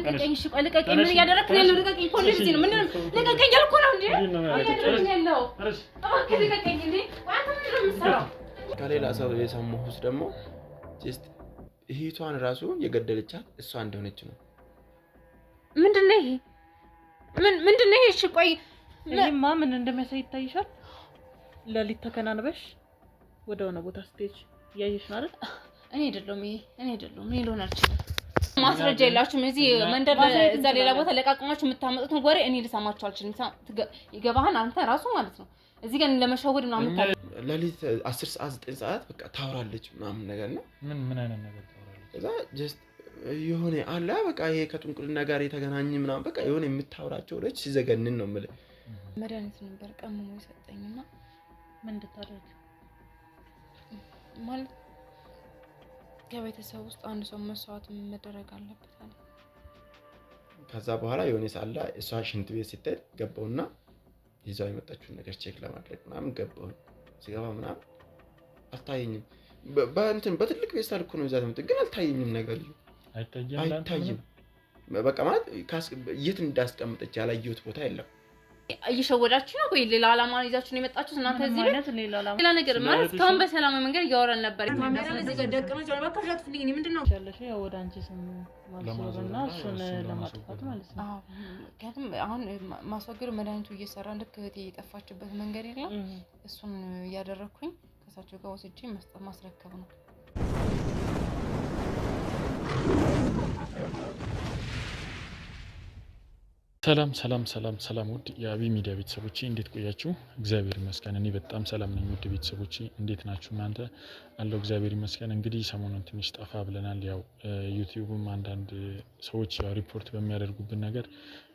ልቀቀኝ እሺ ቆይ ልቀቀኝ ምን እያደረክ ነው ልቀቀኝ ፖሊስ ነው ምን ልቀቀኝ አልኩ ነው እንዴ ያለው እባክህ ልቀቀኝ እንዴ አንተ ምን ነው የምትሰራው ከሌላ ሰው የሰማሁት ደግሞ ጀስት እህቷን ራሱ የገደለቻት እሷ እንደሆነች ነው ምንድነው ይሄ ምንድነው ይሄ እሺ ቆይ ይሄማ ምን እንደሚያሳይ ይታይሻል ለሊት ተከናንበሽ ወደሆነ ቦታ ስቴጅ ያይሽ ነው አይደል እኔ አይደለም እኔ ልሆን አልችልም ማስረጃ የላችሁም እዚህ መንደር እዛ ሌላ ቦታ ለቃቅማችሁ የምታመጡት ወሬ እኔ ልሰማችሁ አልችልም ይገባሃል አንተ ራሱ ማለት ነው እዚህ ጋር ለመሸወድ ነው አምጣ ለሊት 10 ሰዓት 9 ሰዓት በቃ ታወራለች ምናምን ነገር ነው ምን አይነት ነገር ታወራለች ከዛ ጀስት የሆነ አላ በቃ ይሄ ከጥንቁልና ጋር የተገናኘ ምናምን በቃ የሆነ የምታወራቸው ወሬዎች ሲዘገንን ነው ማለት መድኃኒት ነበር ቀምሞ የሰጠኝና ምን እንድታደርግ ማለት ከቤተሰብ ውስጥ አንድ ሰው መስዋዕት መደረግ አለበት አለ ከዛ በኋላ የሆነ ሳላ እሷ ሽንት ቤት ስትሄድ ገባውና ይዛው የመጣችውን ነገር ቼክ ለማድረግ ምናምን ገባው ሲገባ ምናምን አልታየኝም በእንትን በትልቅ ቤተሰብ እኮ ነው ይዛው ግን አልታየኝም ነገር አይታየኝም በቃ ማለት የት እንዳስቀምጠች ያላየሁት ቦታ የለም እየሸወዳችሁ ነው ወይ ሌላ አላማ ይዛችሁ ነው የመጣችሁት እናንተ እዚህ ቤት ሌላ ነገር ማለት ካሁን በሰላም መንገድ ያወራን ነበር ካሜራ ለዚህ ጋር ደቅነው ጀርባ ከሻት ፍልኝ ምንድነው ያለሽ ያው ወደ አንቺ ስም ማስወገድና እሱን ለማጥፋት ማለት ነው አዎ ከቱም አሁን ማስወገዱ መድኃኒቱ እየሰራ ልክ እህቴ የጠፋችበት መንገድ የለም እሱን ያደረኩኝ ከሳቸው ጋር ወስጄ ማስረከብ ነው ሰላም ውድ የአቢ ሚዲያ ቤተሰቦቼ እንዴት ቆያችሁ? እግዚአብሔር ይመስገን እኔ በጣም ሰላም ነኝ። ውድ ቤተሰቦቼ እንዴት ናችሁ እናንተ? አለው እግዚአብሔር ይመስገን። እንግዲህ ሰሞኑን ትንሽ ጠፋ ብለናል። ያው ዩቲዩብም አንዳንድ ሰዎች ያው ሪፖርት በሚያደርጉብን ነገር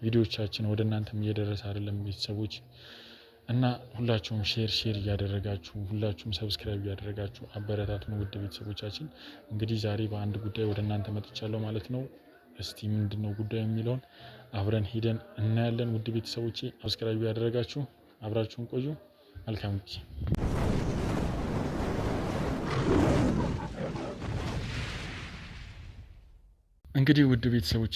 ቪዲዮዎቻችን ወደ እናንተም እየደረሰ አይደለም ቤተሰቦች እና ሁላችሁም ሼር እያደረጋችሁ ሁላችሁም ሰብስክራይብ እያደረጋችሁ አበረታቱን ውድ ቤተሰቦቻችን። እንግዲህ ዛሬ በአንድ ጉዳይ ወደ እናንተ መጥቻለሁ ማለት ነው። እስቲ ምንድነው ጉዳዩ የሚለውን አብረን ሄደን እናያለን። ውድ ቤተሰቦቼ ሰብስክራይብ ያደረጋችሁ አብራችሁን ቆዩ። መልካም ጊዜ። እንግዲህ ውድ ቤተሰቦቼ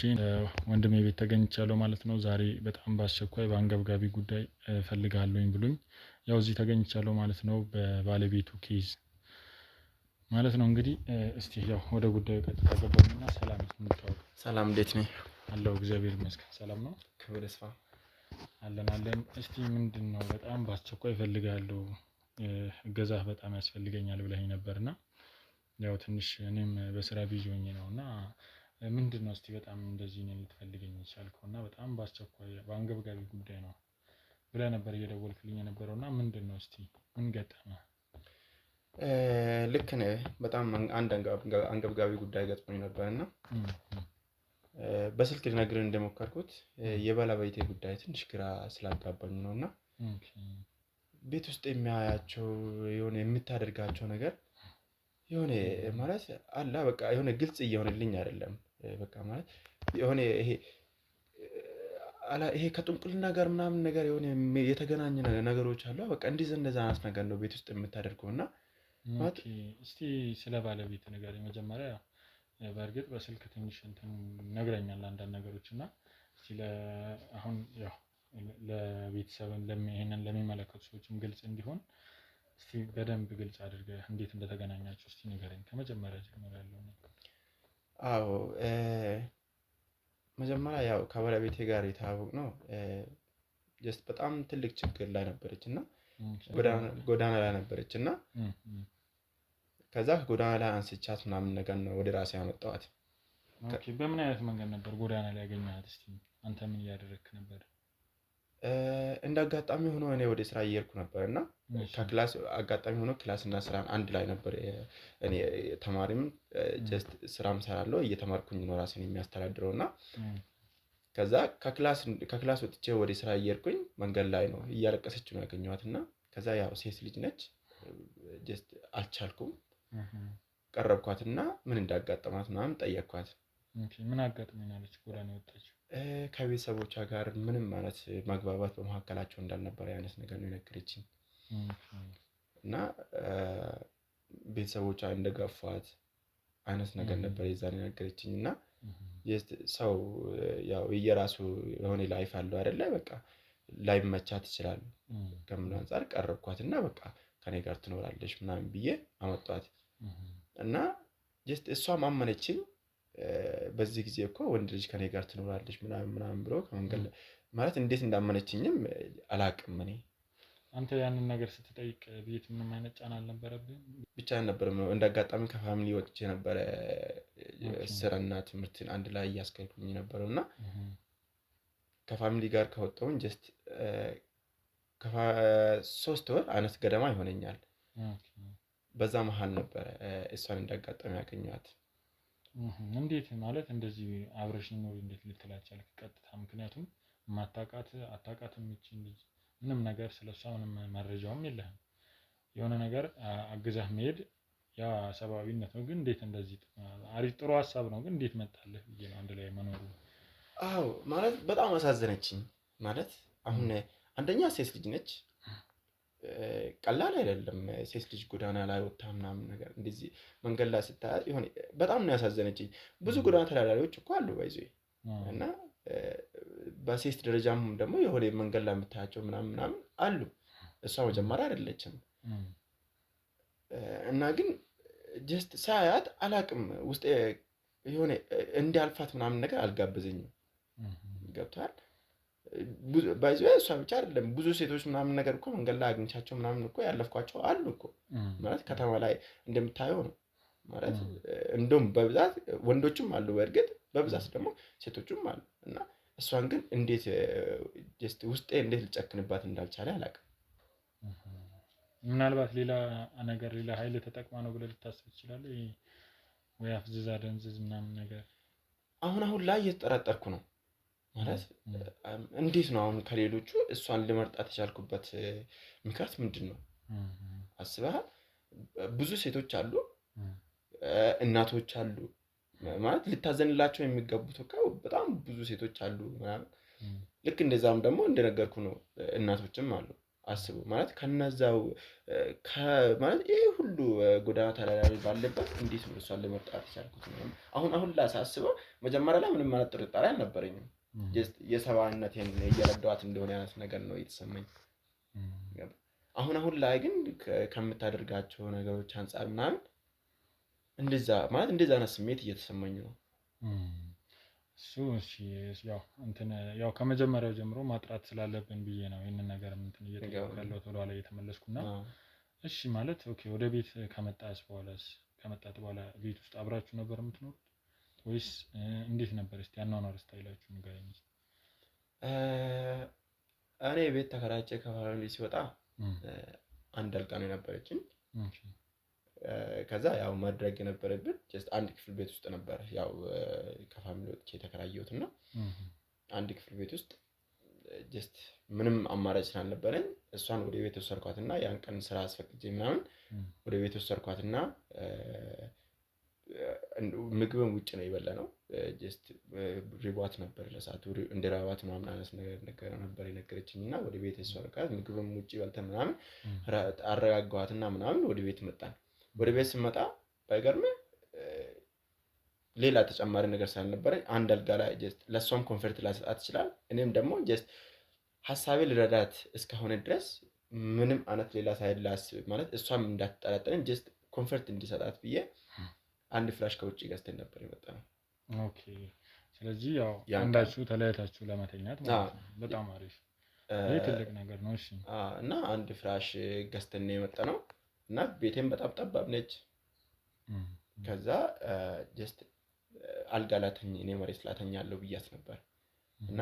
ወንድሜ ቤት ተገኝቻለሁ ማለት ነው። ዛሬ በጣም በአስቸኳይ በአንገብጋቢ ጉዳይ ፈልጋለሁኝ ብሎኝ ያው እዚህ ተገኝቻለሁ ማለት ነው። በባለቤቱ ኬዝ ማለት ነው። እንግዲህ እስቲ ያው ወደ ጉዳዩ ቀጥታ ገባኝና ሰላም እንታወቅ። ሰላም እንዴት ነህ? አለው እግዚአብሔር ይመስገን ሰላም ነው። ክብር ይስፋ አለን። እስቲ ምንድነው በጣም በአስቸኳይ ፈልጋለሁ እገዛህ በጣም ያስፈልገኛል ብለኸኝ ነበርና ያው ትንሽ እኔም በስራ ቢዚ ሆኜ ነውና ምንድነው እስቲ በጣም እንደዚህ ነው ልትፈልገኝ ይቻልከውና በጣም በአስቸኳይ በአንገብጋቢ ጉዳይ ነው ብለህ ነበር እየደወልክልኝ የነበረውና ምንድነው እስቲ ምን ገጠመ? ልክ ነህ። በጣም አንድ አንገብጋቢ ጉዳይ ገጥሞኝ ነበርና በስልክ ልነግርህ እንደሞከርኩት የባለቤቴ ጉዳይ ትንሽ ግራ ስላጋባኝ ነውና ቤት ውስጥ የሚያያቸው የሆነ የምታደርጋቸው ነገር የሆነ ማለት አላ በቃ የሆነ ግልጽ እየሆነልኝ አይደለም። በቃ ማለት የሆነ ይሄ ከጥንቁልና ጋር ምናምን ነገር የሆነ የተገናኘ ነገሮች አሉ። በቃ እንደዛ አይነት ነገር ነው ቤት ውስጥ የምታደርገውና እስቲ ስለ ባለቤት ነገር መጀመሪያ በእርግጥ በስልክ ትንሽ እንትን ነግረኛል አንዳንድ ነገሮች እና እስቲ አሁን ያው ለቤተሰብን ይሄንን ለሚመለከቱ ሰዎችም ግልጽ እንዲሆን እስቲ በደንብ ግልጽ አድርገህ እንዴት እንደተገናኛችሁ እስቲ ንገረኝ ከመጀመሪያ ጀምሮ ያለው ነገር። አዎ መጀመሪያ ያው ከባለቤቴ ጋር የተዋወቅነው ጀስት በጣም ትልቅ ችግር ላይ ነበረችና ጎዳና ላይ ነበረችና ከዛ ጎዳና ላይ አንስቻት ምናምን ነገር ነው ወደ ራሴ ያመጣኋት። ኦኬ በምን አይነት መንገድ ነበር ጎዳና ላይ ያገኘሃት? እስቲ አንተ ምን እያደረግክ ነበር? እንዳጋጣሚ ሆኖ እኔ ወደ ስራ እየሄድኩ ነበርና ከክላስ አጋጣሚ ሆኖ ክላስና ስራን አንድ ላይ ነበር። እኔ ተማሪም ጀስት ስራም ሰራለሁ እየተማርኩኝ ነው ራሴን የሚያስተዳድረውና ከዛ ከክላስ ወጥቼ ወደ ስራ እየሄድኩኝ መንገድ ላይ ነው እያለቀሰች ነው ያገኘኋትና ከዛ ያው ሴት ልጅ ነች ጀስት አልቻልኩም ቀረብኳትና ምን እንዳጋጠማት ምናምን ጠየቅኳት። ኦኬ ምን አጋጠመኝ አለች? ጎዳና ወጣች። ከቤተሰቦቿ ጋር ምንም ማለት ማግባባት በመካከላቸው እንዳልነበር ያነስ ነገር ነው የነገረችኝ። እና ቤተሰቦቿ እንደገፋት አይነት ነገር ነበር የዛን የነገረችኝና ሰው ያው የራሱ የሆነ ላይፍ አለው አይደለ? በቃ ላይመቻት ይችላል። ከምን አንፃር ቀረብኳትና በቃ ከኔ ጋር ትኖራለች ምናምን ብዬ አመጣኋት እና ጀስት እሷም አመነችኝ። በዚህ ጊዜ እኮ ወንድ ልጅ ከኔ ጋር ትኖራለች ምናምን ብሎ ከመንገድ ማለት እንዴት እንዳመነችኝም አላቅም። እኔ አንተ ያንን ነገር ስትጠይቅ ቤት ምንም አይነት ጫና አልነበረብህም? ብቻ ነበር እንደ አጋጣሚ ከፋሚሊ ወጥቼ ነበረ ስራና ትምህርትን አንድ ላይ እያስኬድኩኝ ነበረው እና ከፋሚሊ ጋር ከወጣሁኝ ጀስት ከ3 ወር አነት ገደማ ይሆነኛል። በዛ መሀል ነበረ እሷን እንዳጋጣሚ ያገኘኋት። እንዴት ማለት እንደዚህ አብረሽ ኖር እንዴት ልትላቻል ቀጥታ? ምክንያቱም አታውቃትም ይቺን ልጅ ምንም ነገር ስለሷ ምንም መረጃውም የለህም። የሆነ ነገር አግዛህ መሄድ ያ ሰብአዊነት ነው። ግን እንዴት እንደዚህ አሪፍ ጥሩ ሀሳብ ነው። ግን እንዴት መጣልህ ብዬ ነው አንድ ላይ መኖሩ። አዎ ማለት በጣም አሳዘነችኝ። ማለት አሁን አንደኛ ሴት ልጅ ነች፣ ቀላል አይደለም። ሴት ልጅ ጎዳና ላይ ወጣ ምናምን ነገር እንደዚህ መንገድ ላይ ስታያት ይሆን በጣም ነው ያሳዘነችኝ። ብዙ ጎዳና ተዳዳሪዎች እኮ አሉ ባይዞ እና በሴት ደረጃም ደግሞ የሆነ መንገድ ላይ የምታያቸው ምናምን አሉ። እሷ መጀመሪያ አይደለችም እና ግን ጀስት ሳያት አላቅም ውስጥ የሆነ እንዲያልፋት ምናምን ነገር አልጋበዘኝም። ገብቷል። ባይዞ እሷ ብቻ አይደለም ብዙ ሴቶች ምናምን ነገር እኮ መንገድ ላይ አግኝቻቸው ምናምን እኮ ያለፍኳቸው አሉ እኮ። ማለት ከተማ ላይ እንደምታየው ነው ማለት እንደውም በብዛት ወንዶችም አሉ፣ በእርግጥ በብዛት ደግሞ ሴቶችም አሉ። እና እሷን ግን እንዴት ጀስት ውስጤ እንዴት ልጨክንባት እንዳልቻለ አላውቅም። ምናልባት ሌላ ነገር ሌላ ኃይል ተጠቅማ ነው ብለህ ልታስብ ትችላለህ? ወይ አፍዝዛ ደንዝዝ ምናምን ነገር። አሁን ላይ እየተጠራጠርኩ ነው ማለት እንዴት ነው አሁን ከሌሎቹ እሷን ልመርጣት የቻልኩበት ምክንያት ምንድን ነው አስበሃል? ብዙ ሴቶች አሉ፣ እናቶች አሉ፣ ማለት ልታዘንላቸው የሚገቡት በጣም ብዙ ሴቶች አሉ ምናምን። ልክ እንደዛም ደግሞ እንደነገርኩ ነው እናቶችም አሉ። አስቡ ማለት ከነዛው ማለት ይሄ ሁሉ ጎዳና ተዳዳሪ ባለበት እንዴት ነው እሷን ለመርጣት የቻልኩት? አሁን ላይ ሳስበው መጀመሪያ ላይ ምንም ማለት ጥርጣሬ አልነበረኝም። የሰብአዊነቴን እየረዳኋት እንደሆነ አይነት ነገር ነው የተሰማኝ። አሁን ላይ ግን ከምታደርጋቸው ነገሮች አንፃር ምናምን እንደዛ አይነት ስሜት እየተሰማኝ ነው። እሱ እሺ ያው ከመጀመሪያው ጀምሮ ማጥራት ስላለብን ብዬ ነው ይሄንን ነገር እንትን እየጠየኩ ያለሁት ወደኋላ እየተመለስኩና። እሺ ማለት ኦኬ፣ ወደ ቤት ከመጣት በኋላ ቤት ውስጥ አብራችሁ ነበር የምትኖሩት ወይስ እንዴት ነበር? እስቲ ያኗኗር ስታይላችሁ ንገረኝ። እኔ ቤት ተከራይቼ ከፋሚሊ ሲወጣ አንድ አልጋ ነው የነበረችኝ። ከዛ ያው ማድረግ የነበረብን ጀስት አንድ ክፍል ቤት ውስጥ ነበር። ያው ከፋሚሊ ወጥቼ የተከራየሁት እና አንድ ክፍል ቤት ውስጥ ጀስት ምንም አማራጭ ስላልነበረኝ እሷን ወደ ቤት ወሰድኳትና ያን ቀን ስራ አስፈቅጄ ምናምን ወደ ቤት ወሰድኳትና ምግብን ውጭ ነው የበላነው። ጀስት ሪቧት ነበር ለሰዓቱ እንደራባት ምናምን አይነት ነገር ነበር የነገረችኝ እና ወደ ቤት ወሰድኳት። ምግብን ውጭ በልተን ምናምን አረጋጋኋትና ምናምን ወደ ቤት መጣን። ወደ ቤት ስመጣ ባይገርምህ ሌላ ተጨማሪ ነገር ስላልነበረ አንድ አልጋ ላይ ጀስት ለሷም ኮንፈርት ላሰጣት ይችላል፣ እኔም ደግሞ ጀስት ሐሳቤ ልረዳት እስከሆነ ድረስ ምንም አይነት ሌላ ሳይላስ ማለት እሷም እንዳትጠራጠረኝ ጀስት ኮንፈርት እንዲሰጣት ብዬ አንድ ፍላሽ ከውጭ ገዝተን ነበር የመጣነው። ኦኬ። ስለዚህ ያው አንዳችሁ ተለያይታችሁ ለመተኛት ማለት ነው። በጣም አሪፍ፣ ይሄ ትልቅ ነገር ነው። እሺ። እና አንድ ፍላሽ ገዝተን የመጣነው እና ቤቴም በጣም ጠባብ ነች። ከዛ ጀስት አልጋ ላይ እኔ መሬት ላይ ተኛለሁ ብያት ነበር እና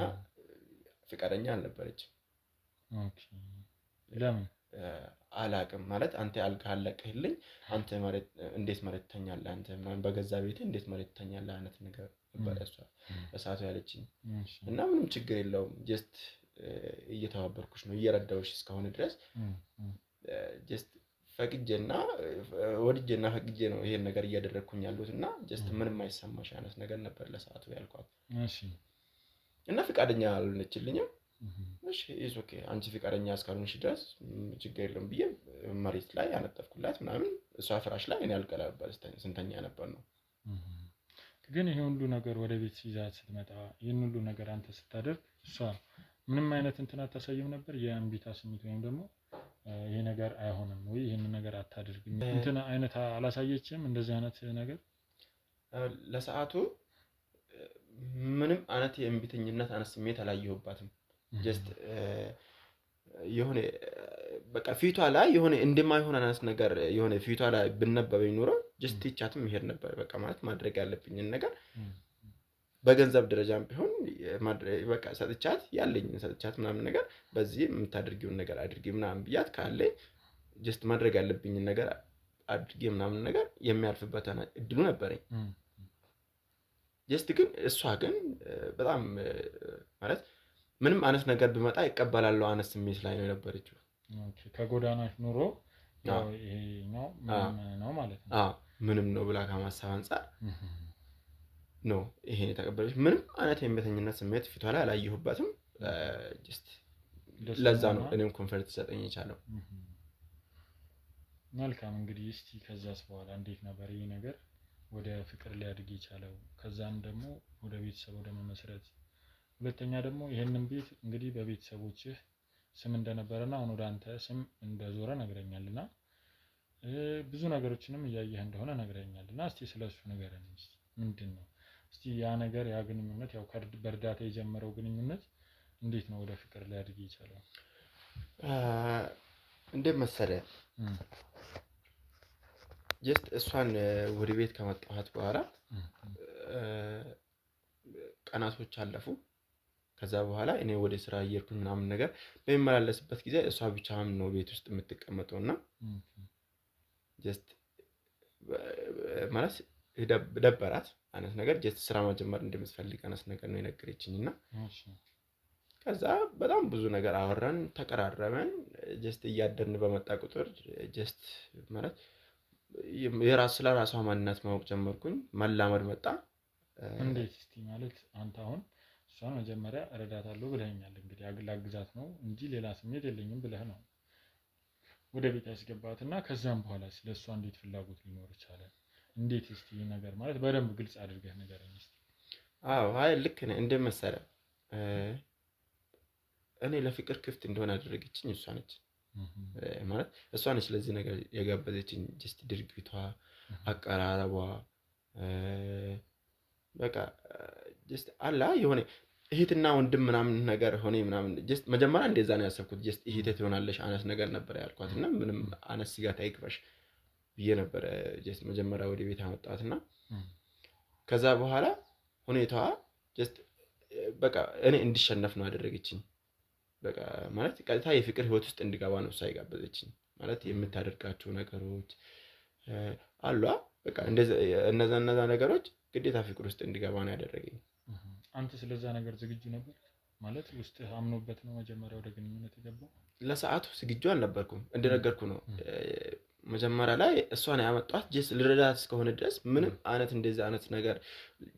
ፍቃደኛ አልነበረችም። ኦኬ። ለምን አላቅም ማለት አንተ አልጋ አለቀህልኝ፣ አንተ መሬት እንዴት መሬት ተኛለህ አንተ ምናምን በገዛ ቤት እንዴት መሬት ተኛለህ አይነት ነገር ነበር እሷ በሰዓቱ ያለችኝ። እና ምንም ችግር የለውም ጀስት እየተባበርኩሽ ነው እየረዳሁሽ እስከሆነ ድረስ ጀስት ፈቅጄና ወድጄና ፈቅጄ ነው ይሄን ነገር እያደረግኩኝ ያሉት እና ጀስት ምንም አይሰማሽ አይነት ነገር ነበር ለሰዓቱ ያልኳት። እሺ። እና ፍቃደኛ አልሆነችልኝም። እሺ ኢዝ ኦኬ አንቺ ፍቃደኛ እስካልሆንሽ ድረስ ችግር የለውም ብዬ መሬት ላይ ያነጠፍኩላት ምናምን እሷ ፍራሽ ላይ እኔ አልጋ ላይ ነበር ስንተኛ ነበር ነው። ግን ይሄ ሁሉ ነገር ወደ ቤት ይዛት ስትመጣ ይሄን ሁሉ ነገር አንተ ስታደርግ እሷ ምንም አይነት እንትን አታሳይም ነበር? የእምቢታ ስሜት ወይም ደግሞ ይሄ ነገር አይሆንም ወይ ይሄን ነገር አታደርግም እንትን አይነት አላሳየችም? እንደዚህ አይነት ነገር ለሰዓቱ ምንም አይነት የእምቢተኝነት አይነት ስሜት አላየሁባትም። ጀስት የሆነ በቃ ፊቷ ላይ የሆነ እንደማይሆን አይነት ነገር የሆነ ፊቷ ላይ ብነበበኝ ኖሮ ጀስት ትቻትም ይሄድ ነበር። በቃ ማለት ማድረግ ያለብኝን ነገር በገንዘብ ደረጃም ቢሆን በቃ ሰጥቻት ያለኝን ሰጥቻት ምናምን ነገር በዚህ የምታደርጊውን ነገር አድርጊ ምናምን ብያት ካለ ጀስት ማድረግ ያለብኝን ነገር አድርጊ ምናምን ነገር የሚያልፍበት እድሉ ነበረኝ። ጀስት ግን እሷ ግን በጣም ማለት ምንም አይነት ነገር ቢመጣ ይቀበላለሁ አይነት ስሜት ላይ ነው የነበረችው። ከጎዳናሽ ኑሮ ይሄኛው ምንም ነው ማለት ነው። ምንም ነው ብላ ከማሰብ አንፃር ነው ይሄን የተቀበለች። ምንም አይነት የእምቢተኝነት ስሜት ፊቷ ላይ አላየሁባትም። ጀስት ለዛ ነው እኔም ኮንፈርት ሰጠኝ የቻለው። መልካም እንግዲህ እስቲ ከዛስ በኋላ እንዴት ነበር ይሄ ነገር ወደ ፍቅር ሊያድግ የቻለው? ከዛም ደግሞ ወደ ቤተሰብ ወደ መመስረት፣ ሁለተኛ ደግሞ ይሄንን ቤት እንግዲህ በቤተሰቦችህ ስም እንደነበረና አሁን ወደ አንተ ስም እንደዞረ ነግረኛልና ብዙ ነገሮችንም እያየህ እንደሆነ ነግረኛልና እስቲ ስለሱ ንገረኝ። ምንድነው እስቲ ያ ነገር ያ ግንኙነት ያው በእርዳታ የጀመረው ግንኙነት እንዴት ነው ወደ ፍቅር ሊያድግ የቻለው? እንዴት መሰለህ ጀስት እሷን ወደ ቤት ከመጣኋት በኋላ ቀናቶች አለፉ። ከዛ በኋላ እኔ ወደ ስራ እየሄድኩኝ ምናምን ነገር በሚመላለስበት ጊዜ እሷ ብቻዋን ነው ቤት ውስጥ የምትቀመጠውና ጀስት ማለት ደበራት አይነት ነገር ጀስት ስራ መጀመር እንደምትፈልግ አይነት ነገር ነው የነገረችኝና ከዛ በጣም ብዙ ነገር አወራን፣ ተቀራረበን። ጀስት እያደርን በመጣ ቁጥር ጀስት ማለት ስለ ራሷ ማንነት ማወቅ ጀመርኩኝ። መላመድ መጣ። እንዴት እስቲ ማለት አንተ አሁን እሷን መጀመሪያ እረዳታለሁ ብለኸኛል። እንግዲህ ላግዛት ነው እንጂ ሌላ ስሜት የለኝም ብለህ ነው ወደ ቤት ያስገባትና ከዛም በኋላ ስለሷ እንዴት ፍላጎት ሊኖር ይችላል? እንዴት እስቲ ነገር ማለት በደንብ ግልጽ አድርገህ ንገረኝ እስቲ። አይ ልክ ነህ። እንደመሰለህ እኔ ለፍቅር ክፍት እንደሆነ ያደረገችኝ እሷ ነች። ማለት እሷ ነች ለዚህ ነገር የጋበዘችኝ። ጀስት ድርጊቷ፣ አቀራረቧ በቃ ጀስት አላ የሆነ እህትና ወንድም ምናምን ነገር ሆነ ምናምን ጀስት መጀመሪያ እንደዛ ነው ያሰብኩት። ጀስት እህቴ ትሆናለሽ አነስ ነገር ነበር ያልኳትና ምንም አነስ ስጋት አይግባሽ ብዬ ነበር ጀስት መጀመሪያ ወደ ቤት አመጣትና ከዛ በኋላ ሁኔታዋ ጀስት በቃ እኔ እንድሸነፍ ነው ያደረገችኝ። በቃ ማለት ቀጥታ የፍቅር ህይወት ውስጥ እንድገባ ነው እሷ የጋበዘችኝ። ማለት የምታደርጋቸው ነገሮች አሏ በቃ እነዛ ነገሮች ግዴታ ፍቅር ውስጥ እንድገባ ነው ያደረገኝ። አንተ ስለዛ ነገር ዝግጁ ነበር ማለት ውስጥ አምኖበት ነው መጀመሪያ ወደ ግንኙነት የገባው? ለሰዓቱ ዝግጁ አልነበርኩም። እንደነገርኩ ነው መጀመሪያ ላይ እሷን ያመጣት ጀስት ልረዳት እስከሆነ ድረስ ምንም አይነት እንደዚህ አይነት ነገር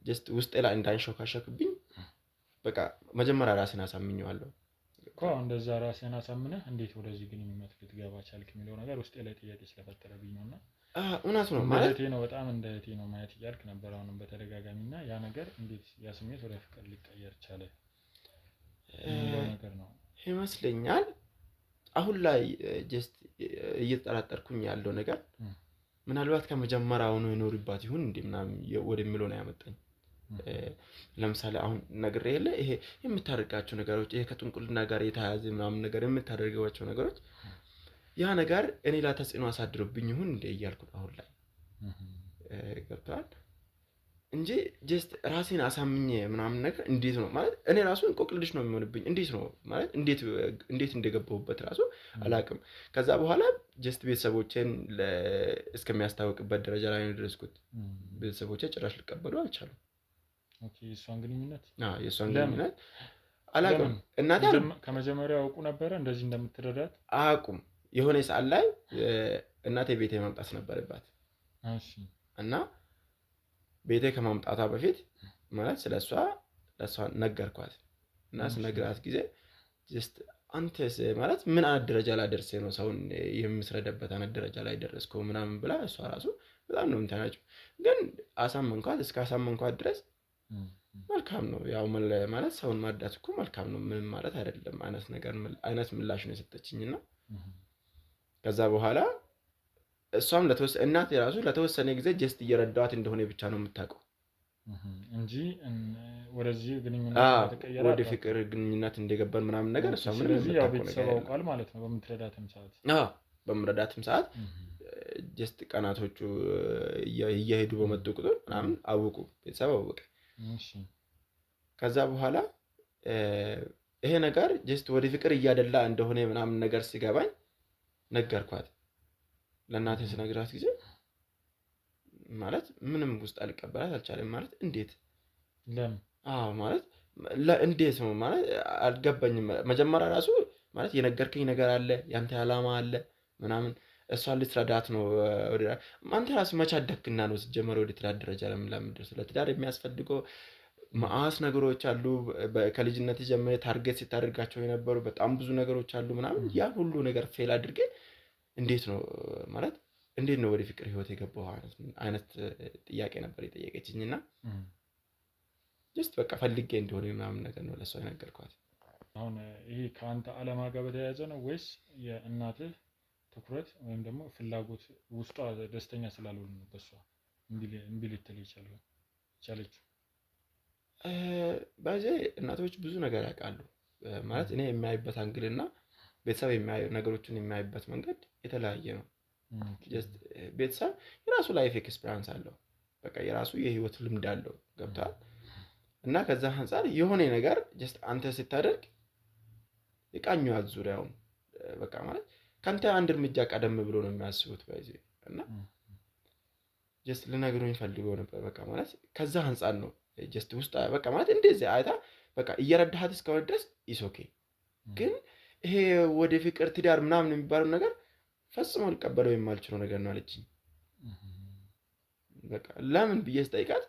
ጀስት ውስጤ ላይ እንዳይንሾካሾክብኝ በቃ መጀመሪያ ራሴን አሳምኘዋለሁ እኮ። እንደዛ ራስህን አሳምነህ እንዴት ወደዚህ ግንኙነት ልትገባ ቻልክ የሚለው ነገር ውስጤ ላይ ጥያቄ ስለፈጠረብኝ ነውና እውነት ነው ማለት እህቴ ነው በጣም እንደ እህቴ ነው ማየት እያልክ ነበር አሁንም በተደጋጋሚና ያ ነገር እንዴት ያ ስሜት ወደ ፍቅር ሊቀየር ቻለ የሚለው ነገር ነው ይመስለኛል። አሁን ላይ ጀስት እየተጠራጠርኩኝ ያለው ነገር ምናልባት ከመጀመሪያውኑ ይኖርባት ይሁን እንዴ ምናምን ወደሚለው ነው ያመጣኝ። ለምሳሌ አሁን ነግሬህ የለ ይሄ የምታደርጋቸው ነገሮች ይሄ ከጥንቁልና ጋር የተያያዘ ምናምን ነገር የምታደርጋቸው ነገሮች ያ ነገር እኔ ላይ ተጽዕኖ አሳድሮብኝ ይሁን እንዴ እያልኩ አሁን ላይ ገብቶሃል እንጂ ጀስት ራሴን አሳምኜ ምናምን ነገር እንዴት ነው ማለት እኔ ራሱ እንቆቅልሽ ነው የሚሆንብኝ። እንዴት ነው ማለት እንዴት እንደገባሁበት ራሱ አላውቅም። ከዛ በኋላ ጀስት ቤተሰቦቼን እስከሚያስታውቅበት ደረጃ ላይ ነው የደረስኩት። ቤተሰቦቼ ጭራሽ ሊቀበሉ አልቻሉም። ኦኬ የእሷን ግንኙነት የእሷን ግንኙነት አላውቅም። እናቴ ከመጀመሪያው አውቁ ነበረ እንደዚህ እንደምትረዳት አያውቁም። የሆነ ሰዓት ላይ እናቴ ቤቴ መምጣት ነበረባት እና ቤቴ ከማምጣቷ በፊት ማለት ስለሷ ለሷ ነገርኳት እና ስነግራት ጊዜ ጀስት አንተስ ማለት ምን አይነት ደረጃ ላይ ደርሰህ ነው ሰውን የምስረዳበት አይነት ደረጃ ላይ ደረስከው ምናምን ብላ እሷ ራሱ በጣም ነው እንትናቸው። ግን አሳመንኳት፣ እስከ አሳመንኳት ድረስ መልካም ነው። ያው ማለት ሰውን ማዳት እኮ መልካም ነው፣ ምንም ማለት አይደለም አይነት ምላሽ ነው የሰጠችኝና ከዛ በኋላ እሷም እናት የራሱ ለተወሰነ ጊዜ ጀስት እየረዳዋት እንደሆነ ብቻ ነው የምታውቀው እንጂ ወደዚህ ግንኙነት ተቀየረ ወደ ፍቅር ግንኙነት እንደገባን ምናምን ነገር እሷ ምን ያው ቤተሰብ አውቃል ማለት ነው። በምትረዳትም ሰዓት ጀስት ቀናቶቹ እየሄዱ በመጡ ቁጥር ምናምን አወቁ፣ ቤተሰብ አወቀ። ከዛ በኋላ ይሄ ነገር ጀስት ወደ ፍቅር እያደላ እንደሆነ ምናምን ነገር ሲገባኝ ነገርኳት። ለእናቴ ስነግራት ጊዜ ማለት ምንም ውስጥ አልቀበላት አልቻለም። ማለት እንዴት ማለት እንዴት ነው ማለት አልገባኝም። መጀመሪያ ራሱ ማለት የነገርከኝ ነገር አለ፣ ያንተ ዓላማ አለ ምናምን፣ እሷን ልትረዳት ነው። አንተ ራሱ መቼ አደግክና ነው ሲጀመር ወደ ትዳር ደረጃ ለምንድነው? ስለ ትዳር የሚያስፈልገው መዓት ነገሮች አሉ። ከልጅነት ጀምሮ ታርጌት ሲታደርጋቸው የነበሩ በጣም ብዙ ነገሮች አሉ ምናምን። ያ ሁሉ ነገር ፌል አድርጌ እንዴት ነው ማለት እንዴት ነው ወደ ፍቅር ህይወት የገባው አይነት ጥያቄ ነበር የጠየቀችኝና ጀስት በቃ ፈልጌ እንደሆነ ምናምን ነገር ነው ለሷ የነገርኳት። አሁን ይሄ ከአንተ ዓላማ ጋር በተያያዘ ነው ወይስ የእናትህ ትኩረት ወይም ደግሞ ፍላጎት ውስጧ ደስተኛ ስላልሆነ ነው በሷ እምቢ ልትል የቻለችው? በዚህ እናቶች ብዙ ነገር ያውቃሉ ማለት እኔ የሚያይበት አንግልና ቤተሰብ ነገሮችን የሚያይበት መንገድ የተለያየ ነው። ጀስት ቤተሰብ የራሱ ላይፍ ኤክስፒሪያንስ አለው፣ በቃ የራሱ የህይወት ልምድ አለው። ገብቷል? እና ከዛ አንፃር የሆነ ነገር ጀስት አንተ ስታደርግ የቃኙት ዙሪያውን በቃ ማለት ካንተ አንድ እርምጃ ቀደም ብሎ ነው የሚያስቡት በዚህ እና ጀስት ልነግሩኝ ፈልገው ነበር። በቃ ማለት ከዛ አንፃር ነው ጀስት ውስጥ በቃ ማለት እንደዚህ አይታ በቃ እየረዳሃት እስከሆነ ድረስ ኢስ ኦኬ። ግን ይሄ ወደ ፍቅር ትዳር ምናምን የሚባለው ነገር ፈጽሞ ልቀበለው የማልችለው ነገር ነው አለችኝ። በቃ ለምን ብዬ ስጠይቃት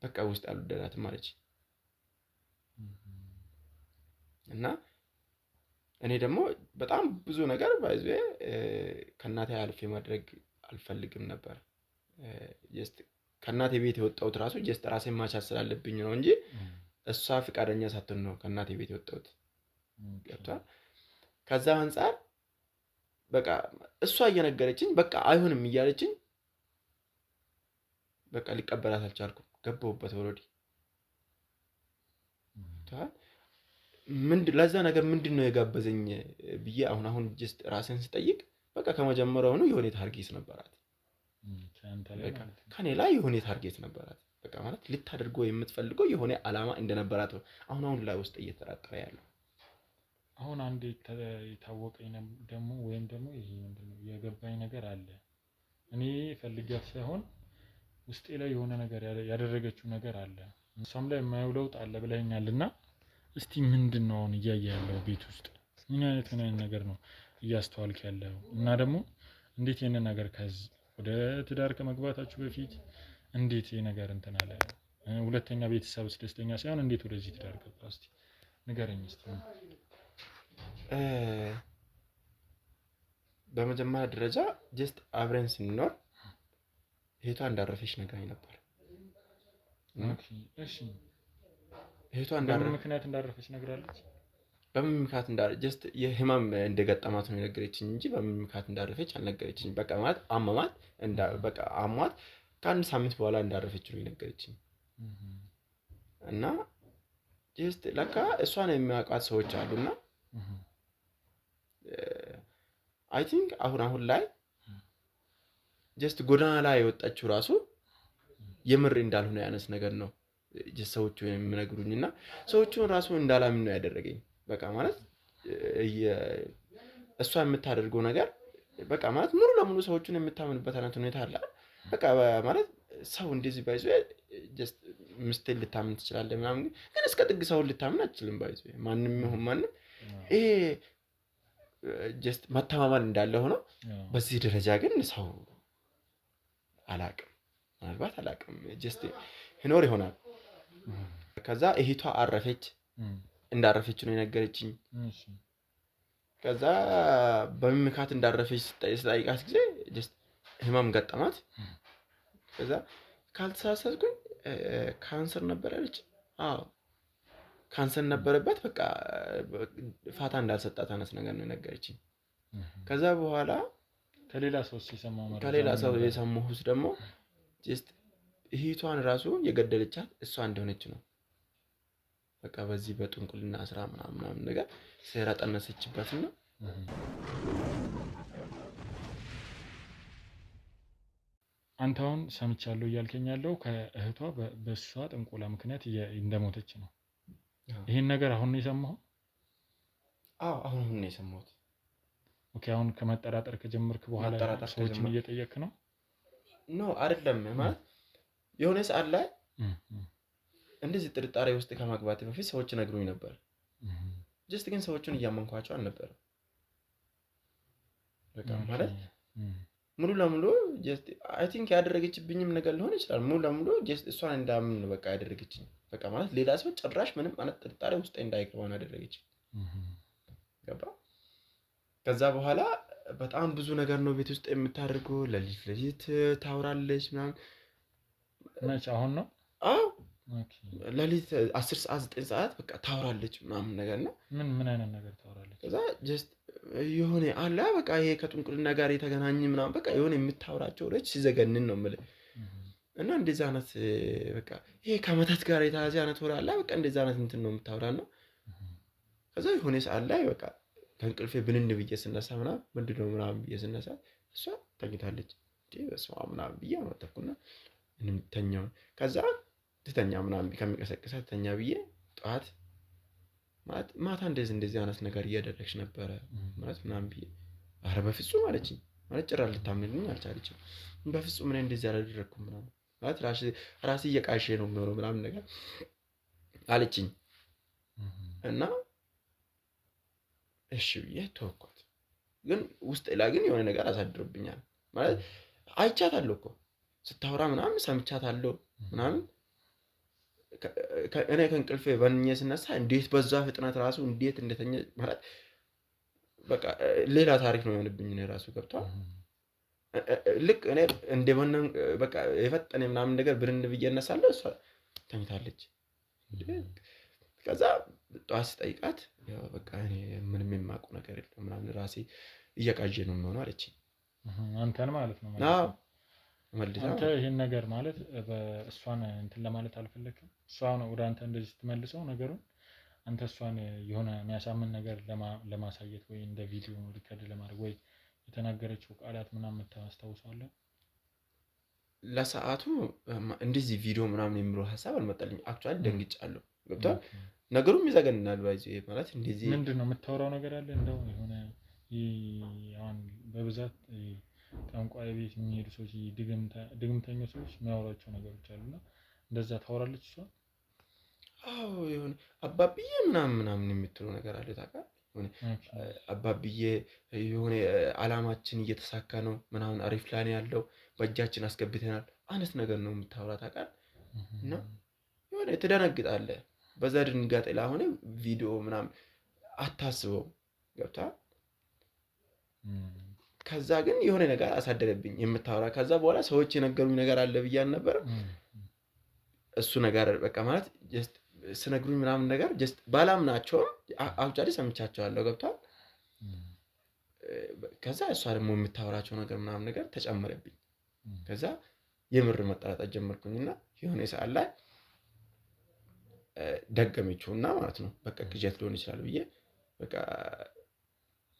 በቃ ውስጥ አልወደዳትም አለች። እና እኔ ደግሞ በጣም ብዙ ነገር ባይዘ ከእናቴ አልፌ ማድረግ አልፈልግም ነበር። ጀስት ከእናቴ ቤት የወጣሁት ራሱ ጀስት ራሴን ማቻት ስላለብኝ ነው እንጂ እሷ ፍቃደኛ ሳትሆን ነው ከእናቴ ቤት የወጣሁት። ገብቷል? ከዛ አንፃር በቃ እሷ እየነገረችኝ በቃ አይሆንም እያለችኝ በቃ ሊቀበላት አልቻልኩም። ገባሁበት ኦልሬዲ። ለዛ ነገር ምንድነው የጋበዘኝ ብዬ አሁን ጀስት ራሴን ስጠይቅ በቃ ከመጀመሪያውኑ የሆነ ታርጌት ነበራት፣ ከኔ ላይ የሆነ ታርጌት ነበራት። በቃ ማለት ልታደርገው የምትፈልገው የሆነ ዓላማ እንደነበራት አሁን ላይ ውስጥ እየተጠራጠረ ያለው። አሁን አንድ የታወቀኝ ደግሞ ወይም ደግሞ ይሄ ምንድነው የገባኝ ነገር አለ። እኔ ፈልጊያት ሳይሆን ውስጤ ላይ የሆነ ነገር ያደረገችው ነገር አለ። እሷም ላይ የማየው ለውጥ አለ ብለኸኛልና እስቲ ምንድነው አሁን እያየ ያለው ቤት ውስጥ ምን አይነት ነገር ነው እያስተዋልክ ያለው? እና ደግሞ እንዴት የነ ነገር ከዚህ ወደ ትዳር ከመግባታችሁ በፊት እንዴት ይሄ ነገር እንትን አለ? ሁለተኛ ቤተሰብስ ደስተኛ ሳይሆን እንዴት ወደዚህ ትዳር ገባ? እስቲ ንገረኝ እስቲ። በመጀመሪያ ደረጃ ጀስት አብረን ስንኖር እህቷ እንዳረፈች ነግራኝ ነበር። እሺ እህቷ ምክንያት እንዳረፈች ነግራለች። በምን ምክንያት ጀስት የህመም እንደገጠማት ነው የነገረችኝ እንጂ በምን ምክንያት እንዳረፈች አልነገረችኝ። በቃ ማለት አሟት በቃ አሟት ከአንድ ሳምንት በኋላ እንዳረፈች ነው የነገረችኝ። እና ጀስት ለካ እሷን የሚያውቋት ሰዎች አሉና አይ ቲንክ አሁን ላይ ጀስት ጎዳና ላይ የወጣችው ራሱ የምር እንዳልሆነ ያነስ ነገር ነው ሰዎቹ የሚነግሩኝና ሰዎቹን ራሱ እንዳላምን ነው ያደረገኝ። በቃ ማለት እሷ የምታደርገው ነገር በቃ ማለት ሙሉ ለሙሉ ሰዎቹን የምታምንበት አይነት ሁኔታ አለ። በቃ ማለት ሰው እንደዚህ ባይዞ ጀስት ምስቴን ልታምን ትችላለህ ምናምን፣ ግን እስከ ጥግ ሰውን ልታምን አትችልም። ባይዞ ማንም ይሁን ማንም ይሄ ጀስት መተማመን እንዳለ ሆኖ በዚህ ደረጃ ግን ሰው አላቅም፣ ምናልባት አላቅም ጀስት ይኖር ይሆናል። ከዛ እህቷ አረፈች፣ እንዳረፈች ነው የነገረችኝ። ከዛ በምን ምክንያት እንዳረፈች ስጠይቃት ጊዜ ጀስት ህመም ገጠማት። ከዛ ካልተሳሳትኩኝ ካንሰር ነበር አለች። አዎ ካንሰር ነበረበት። በቃ ፋታ እንዳልሰጣት አነስ ነገር ነው የነገረችኝ። ከዛ በኋላ ከሌላ ሰው ሲሰማው ማለት ከሌላ ሰው የሰማሁት ደግሞ ጀስት እህቷን ራሱ የገደለቻት እሷ እንደሆነች ነው። በቃ በዚህ በጥንቁልና ስራ ምናምን ነገር ሴራ ጠነሰችበትና አንተ አሁን ሰምቻለሁ እያልከኝ ያለው ከእህቷ በእሷ ጥንቆላ ምክንያት እንደሞተች ነው። ይሄን ነገር አሁን ነው የሰማኸው? አዎ አሁን ነው የሰማሁት። ኦኬ አሁን ከመጠራጠር ከጀመርክ በኋላ ሰዎችን እየጠየቅ ነው? ኖ አይደለም ማለት የሆነ ሰዓት ላይ እንደዚህ ጥርጣሬ ውስጥ ከመግባት በፊት ሰዎች ነግሩኝ ነበር። ጀስት ግን ሰዎችን እያመንኳቸው አልነበረም። በቃ ማለት ሙሉ ለሙሉ ጀስት አይ ቲንክ ያደረገችብኝም ነገር ሊሆን ይችላል። ሙሉ ለሙሉ ጀስት እሷን እንዳምን ነው በቃ ያደረገችኝ። በቃ ማለት ሌላ ሰው ጭራሽ ምንም ማለት ጥርጣሬ ውስጥ እንዳይገባ ነው ያደረገችኝ። ገባ? ከዛ በኋላ በጣም ብዙ ነገር ነው ቤት ውስጥ የምታደርገው። ለሊት ታወራለች ምናምን። መች አሁን ነው? አዎ ለሊት 10 ሰዓት 9 ሰዓት በቃ ታወራለች ምናምን ነገር ነው። ምን አይነት ነገር ታወራለች? ከዛ ጀስት የሆነ አለ በቃ ይሄ ከጥንቁልና ጋር የተገናኘ ምናምን በቃ የሆነ የምታወራቸው ወሬዎች ሲዘገንን ነው የምልህ። እና እንደዚህ አይነት በቃ ይሄ ከመተት ጋር የተያዘ አይነት ወሬ አለ በቃ እንደዚህ አይነት እንትን ነው የምታወራና ከዛ የሆነ ሰዓት ላይ በቃ ከእንቅልፌ ብንን ብዬ ስነሳ ምናምን ምንድነው ምናምን ብዬ ስነሳ እሷ ተኝታለች። በስመ አብ ምናምን ብዬ አመጣኩና እኔም ተኛሁ። ከዛ ትተኛ ምናምን ከሚቀሰቅሳት ተኛ ብዬ ጠዋት ማታ እንደዚህ አይነት ነገር እያደረግሽ ነበረ ማለት ምናምን ብዬ ኧረ በፍጹም አለችኝ። ማለት ጭራሽ ልታምንልኝ አልቻለችም። በፍጹም እኔ እንደዚህ አላደረኩም ምናምን ማለት ራሴ እየቃሼ ነው የሚሆነው ምናምን ነገር አለችኝ። እና እሺ ብዬ ተወኳት። ግን ውስጥ ላይ ግን የሆነ ነገር አሳድሮብኛል። ማለት አይቻታለሁ እኮ ስታወራ ምናምን ሰምቻታለሁ ምናምን። እኔ ከእንቅልፌ በንኜ ስነሳ እንዴት በዛ ፍጥነት ራሱ እንዴት እንደተኛ ማለት በቃ ሌላ ታሪክ ነው የሆነብኝ። እኔ ራሱ ገብቷል። ልክ እኔ እንደማንም በቃ የፈጠነ ምናምን ነገር ብርን ብዬ እነሳለሁ፣ እሷ ተኝታለች። ከዛ ጠዋት ስጠይቃት ያው በቃ እኔ ምንም የማውቀው ነገር የለም ምናምን ራሴ እየቃዤ ነው የሚሆነው አለችኝ። አንተን ማለት ነው? አዎ አንተ ይሄን ነገር ማለት በእሷን እንትን ለማለት አልፈለክም? እሷ ነው ወደ አንተ እንደዚህ ስትመልሰው ነገሩን አንተ እሷን የሆነ የሚያሳምን ነገር ለማሳየት ወይ እንደ ቪዲዮ ሪከርድ ለማድረግ ወይ የተናገረችው ቃላት ምናምን ታስታውሳለህ? ለሰዓቱ እንደዚህ ቪዲዮ ምናምን የሚለው ሀሳብ አልመጣልኝ። አክቹአሊ ደንግጫለሁ። ገብቷል? ነገሩም ይዘገንናል። ባይዚ ማለት እንደዚህ ምንድነው የምታወራው ነገር አለ እንደው የሆነ አሁን በብዛት ጠንቋይ ቤት የሚሄዱ ሰዎች ድግምተኞች ሰዎች የሚያወራቸው ነገሮች አሉና እንደዛ ታወራለች እሷ? አዎ የሆነ አባብዬ ምናምን የምትለው ነገር አለ ታውቃለህ? አባብዬ የሆነ አላማችን እየተሳካ ነው ምናምን አሪፍ ፕላን ያለው በእጃችን አስገብተናል አይነት ነገር ነው የምታወራ ታውቃለህ? እና የሆነ ትደነግጣለህ። በዛ ድንጋጤ ላይ ሆነ ቪዲዮ ምናምን አታስበው። ገብቶሃል? ከዛ ግን የሆነ ነገር አሳደረብኝ የምታወራ። ከዛ በኋላ ሰዎች የነገሩኝ ነገር አለ ብያን ነበር። እሱ ነገር በቃ ማለት ጀስት ስነግሩኝ ምናምን ነገር ጀስት ባላምናቸውም አውጫሌ ሰምቻቸዋለሁ። ገብቷል? ከዛ እሷ ደግሞ የምታወራቸው ነገር ምናምን ነገር ተጨመረብኝ። ከዛ የምር መጠራጠር ጀመርኩኝና የሆነ ሰዓት ላይ ደገመችውና ማለት ነው በቃ ቅዠት ሊሆን ይችላል ብዬ በቃ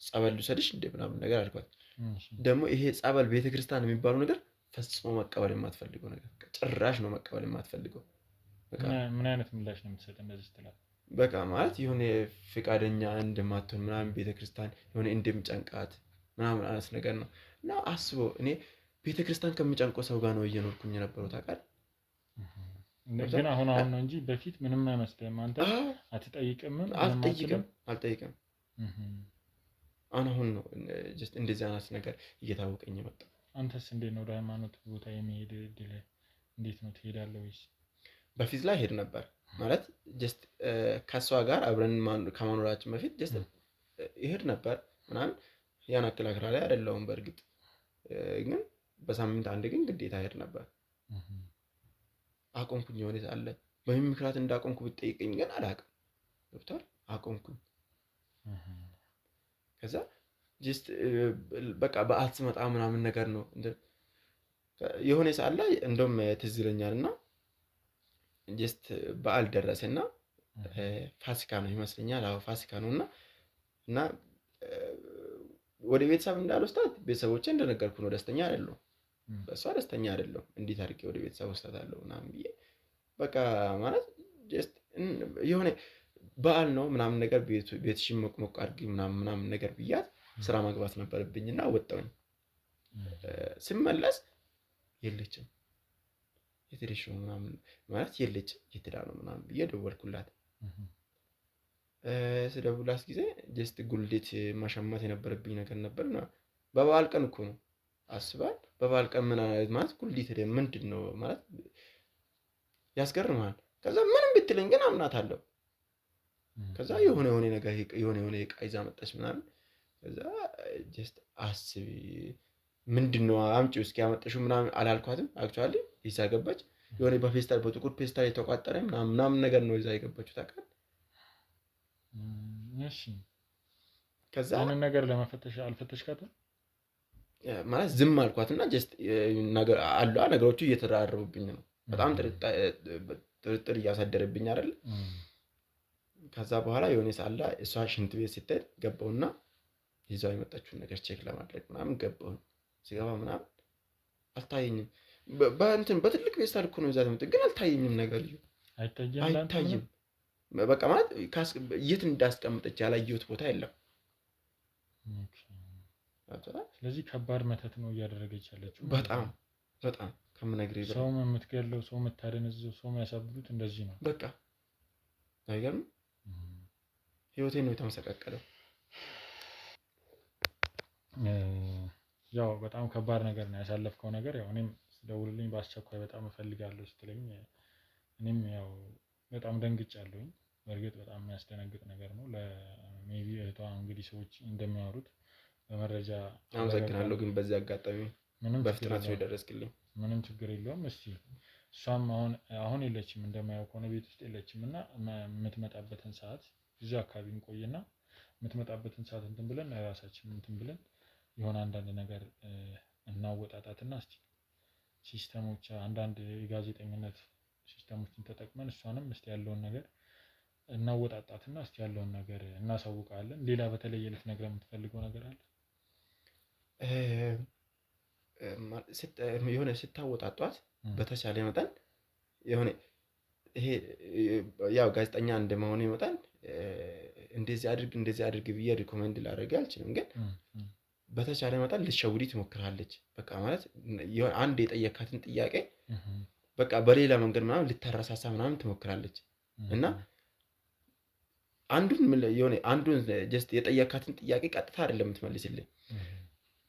ጸበል ልውሰድሽ እንደ ምናምን ነገር አልኳት። ደግሞ ይሄ ጸበል ቤተክርስቲያን የሚባለው ነገር ፈጽሞ መቀበል የማትፈልገው ነገር ጭራሽ ነው መቀበል የማትፈልገው። በቃ ምን አይነት ምላሽ ነው የምትሰጥ እንደዚህ ስትላት? በቃ ማለት የሆነ ፍቃደኛ እንደማትሆን ምናምን ቤተክርስቲያን የሆነ እንደምጨንቃት ምናምን አይነት ነገር ነው። እና አስበው እኔ ቤተክርስቲያን ከሚጨንቀው ሰው ጋር ነው እየኖርኩኝ የነበረው ታውቃለህ? ግን አሁን ነው እንጂ በፊት ምንም አይመስልም። አንተ አትጠይቅም? አልጠይቅም። አሁን ነው ጀስት እንደዚህ አይነት ነገር እየታወቀኝ መጣ። አንተስ እንዴት ነው ወደ ሃይማኖት ቦታ የሚሄድ እድል እንዴት ነው ትሄዳለህ ወይስ? በፊት ላይ ሄድ ነበር ማለት ጀስት ከሷ ጋር አብረን ከመኖራችን በፊት ጀስት ይሄድ ነበር ምናምን ያን አክል አክራሪ አይደለሁም። በእርግጥ ግን በሳምንት አንድ ግን ግዴታ ሄድ ነበር። አቆምኩኝ። የሆነ ሳለ በምን ምክንያት እንዳቆምኩ ብትጠይቀኝ ግን አላውቅም። ገብቷል? አቆምኩኝ። ከዛ ጀስት በቃ በዓል ስመጣ ምናምን ነገር ነው የሆነ ሰዓት ላይ እንደውም ትዝ ይለኛልና ጀስት በዓል ደረሰና ፋሲካ ነው ይመስለኛል። አዎ ፋሲካ ነውና እና ወደ ቤተሰብ እንዳልወስዳት ቤተሰቦቼ እንደነገርኩ ነው ደስተኛ አይደሉም። በሷ ደስተኛ አይደለም። እንዴት አድርጌ ወደ ቤተሰብ ወስዳታለሁ ምናምን ብዬ በቃ ማለት ጀስት የሆነ በዓል ነው ምናምን ነገር ቤትሽን ሞቅ አድርጊ ምናምን ነገር ብያት ስራ መግባት ነበረብኝና ወጣሁኝ። ስመለስ የለችም። የት ሄደሽ ነው ምናምን ማለት የለችም። የት ሄዳ ነው ምናምን ብዬ ደወልኩላት። ስደውላት ጊዜ ጀስት ጉልዴት ማሸማት የነበረብኝ ነገር ነበር። በበዓል ቀን እኮ ነው አስባል። በበዓል ቀን ምን ማለት ጉልዴት ሄደ ምንድን ነው ማለት ያስገርማል። ከዛ ምንም ብትለኝ ግን አምናታለሁ። ከዛ የሆነ ነገር የሆነ ዕቃ ይዛ መጣች ምናምን። ከዛ ጀስት አስቢ ምንድነው አምጪው እስኪ ያመጣሽው ምናምን አላልኳትም። አክቹአሊ ይዛ ገባች። የሆነ በፌስታል በጥቁር ፌስታል የተቋጠረ ምናምን ነገር ነው ይዛ የገባችው ታውቃለህ። እሺ ከዛ ያንን ነገር ለመፈተሽ አልፈተሽካትም ማለት ዝም አልኳትና ጀስት ነገር አሉ ነገሮቹ እየተደራረቡብኝ ነው። በጣም ጥርጥር እያሳደረብኝ አይደል። ከዛ በኋላ የሆነ ሳላ እሷ ሽንት ቤት ስትሄድ ገባውና ይዛው የመጣችውን ነገር ቼክ ለማድረግ ምናምን ገባው። ሲገባ ምናምን አልታየኝም። በእንትን በትልቅ ፌስታል እኮ ነው ይዛት የመጣችው ግን አልታየኝም። ነገር አይታይም። በቃ ማለት የት እንዳስቀምጠች ያላየሁት ቦታ የለም። ስለዚህ ከባድ መተት ነው እያደረገች ያለችው። በጣም ከምነግርህ ሰው የምትገለው ሰው የምታደነዝዘው ሰው የሚያሳብዱት እንደዚህ ነው። በቃ አይገርም። ህይወቴን ነው የተመሰቃቀለው። ያው በጣም ከባድ ነገር ነው ያሳለፍከው ነገር። ያው እኔም ስደውልልኝ በአስቸኳይ በጣም እፈልጋለሁ ስትለኝ እኔም ያው በጣም ደንግጫለሁኝ። በእርግጥ በጣም የሚያስደነግጥ ነገር ነው። ለሜቢ እህቷ እንግዲህ ሰዎች እንደሚያወሩት በመረጃ አመሰግናለሁ። ግን በዚህ አጋጣሚ በፍጥነት ነው የደረስክልኝ። ምንም ችግር የለውም። እስቲ እሷም አሁን የለችም እንደማያውቅ ከሆነ ቤት ውስጥ የለችም እና የምትመጣበትን ሰዓት እዚህ አካባቢ እንቆይና የምትመጣበትን ሰዓት እንትን ብለን ራሳችን እንትን ብለን የሆነ አንዳንድ ነገር እናወጣጣትና እስቲ ሲስተሞች አንዳንድ የጋዜጠኝነት ሲስተሞችን ተጠቅመን እሷንም እስቲ ያለውን ነገር እናወጣጣትና እስቲ ያለውን ነገር እናሳውቃለን። ሌላ በተለየ ልትነግረን የምትፈልገው ነገር አለ? የሆነ ስታወጣጧት በተቻለ መጠን የሆነ ይሄ ያው ጋዜጠኛ እንደመሆኑ መጠን እንደዚህ አድርግ ብዬ ሪኮመንድ ላደርግ አልችልም። ግን በተቻለ መጠን ልትሸውዲ ትሞክራለች። በቃ ማለት አንድ የጠየካትን ጥያቄ በቃ በሌላ መንገድ ምናምን ልታረሳሳ ምናምን ትሞክራለች እና አንዱን ጀስት የጠየካትን ጥያቄ ቀጥታ አይደለም የምትመልስልኝ።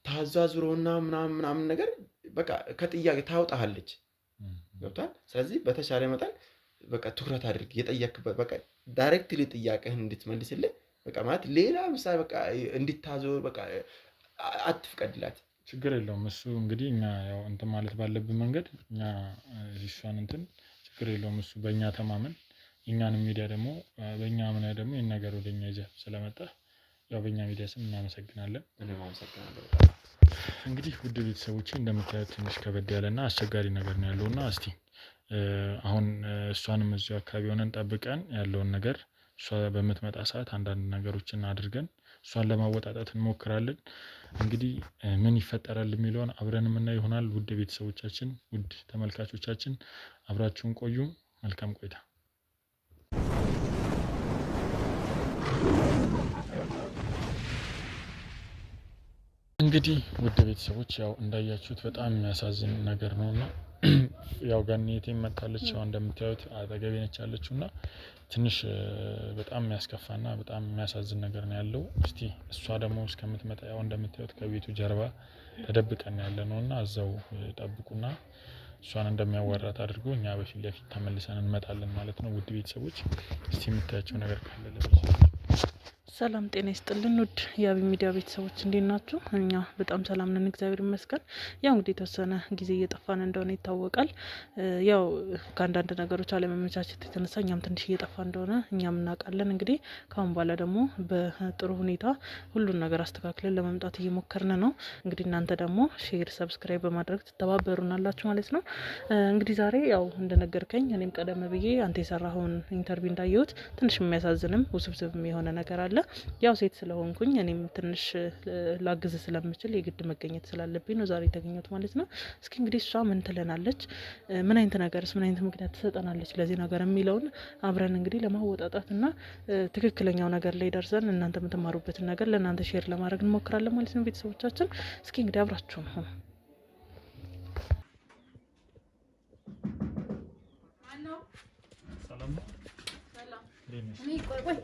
ታዛዙሮና ምናምን ነገር በቃ ከጥያቄ ታውጣሃለች። ገብቷል? ስለዚህ በተቻለ መጠን በቃ ትኩረት አድርግ። የጠየክበት በቃ ዳይሬክትሊ ጥያቄህን እንድትመልስልኝ በቃ ማለት ሌላ ምሳሌ በቃ እንድታዞር በቃ አትፍቀድላት። ችግር የለውም። እሱ እንግዲህ እኛ ያው እንትን ማለት ባለብን መንገድ እኛ እሷን እንትን ችግር የለውም። እሱ በእኛ ተማመን የእኛንም ሚዲያ ደግሞ በእኛ ምና ደግሞ ይህን ነገር ወደኛ ይዘህ ስለመጣ ያው በእኛ ሚዲያ ስም እናመሰግናለን። እኔም አመሰግናለሁ። እንግዲህ ውድ ቤተሰቦቼ እንደምታዩት ትንሽ ከበድ ያለና አስቸጋሪ ነገር ነው ያለውና እስቲ አሁን እሷንም እዚሁ አካባቢ ሆነን ጠብቀን ያለውን ነገር እሷ በምትመጣ ሰዓት አንዳንድ ነገሮችን አድርገን እሷን ለማወጣጣት እንሞክራለን። እንግዲህ ምን ይፈጠራል የሚለውን አብረን የምናየው ይሆናል። ውድ ቤተሰቦቻችን፣ ውድ ተመልካቾቻችን አብራችሁን ቆዩ። መልካም ቆይታ። እንግዲህ ውድ ቤተሰቦች ያው እንዳያችሁት በጣም የሚያሳዝን ነገር ነውና ያው ጋኔቴም መጣለች። ያው እንደምታዩት አጠገቤ ነች ያለችውና ትንሽ በጣም የሚያስከፋና በጣም የሚያሳዝን ነገር ነው ያለው። እስቲ እሷ ደግሞ እስከምትመጣ ያው እንደምታዩት ከቤቱ ጀርባ ተደብቀን ያለ ነውና እዛው ጠብቁና እሷን እንደሚያወራት አድርጎ እኛ በፊት ለፊት ተመልሰን እንመጣለን ማለት ነው። ውድ ቤተሰቦች እስቲ የምታያቸው ነገር ካለ ሰላም ጤና ይስጥልን ውድ የአቢ ሚዲያ ቤተሰቦች እንዴት ናችሁ? እኛ በጣም ሰላም ነን፣ እግዚአብሔር ይመስገን። ያው እንግዲህ የተወሰነ ጊዜ እየጠፋን እንደሆነ ይታወቃል። ያው ከአንዳንድ ነገሮች አለመመቻቸት የተነሳ እኛም ትንሽ እየጠፋ እንደሆነ እኛም እናውቃለን። እንግዲህ ከአሁን በኋላ ደግሞ በጥሩ ሁኔታ ሁሉን ነገር አስተካክለን ለመምጣት እየሞከርን ነው። እንግዲህ እናንተ ደግሞ ሼር፣ ሰብስክራይብ በማድረግ ትተባበሩናላችሁ ማለት ነው። እንግዲህ ዛሬ ያው እንደነገርከኝ እኔም ቀደም ብዬ አንተ የሰራኸውን ኢንተርቪው እንዳየሁት ትንሽ የሚያሳዝንም ውስብስብም የሆነ ነገር አለ። ያው ሴት ስለሆንኩኝ እኔም ትንሽ ላግዝ ስለምችል የግድ መገኘት ስላለብኝ ነው ዛሬ የተገኘሁት ማለት ነው። እስኪ እንግዲህ እሷ ምን ትለናለች፣ ምን አይነት ነገርስ፣ ምን አይነት ምክንያት ትሰጠናለች ለዚህ ነገር የሚለውን አብረን እንግዲህ ለማወጣጣትና ትክክለኛው ነገር ላይ ደርሰን እናንተ የምትማሩበትን ነገር ለእናንተ ሼር ለማድረግ እንሞክራለን ማለት ነው። ቤተሰቦቻችን እስኪ እንግዲህ አብራችሁን ሆኑ።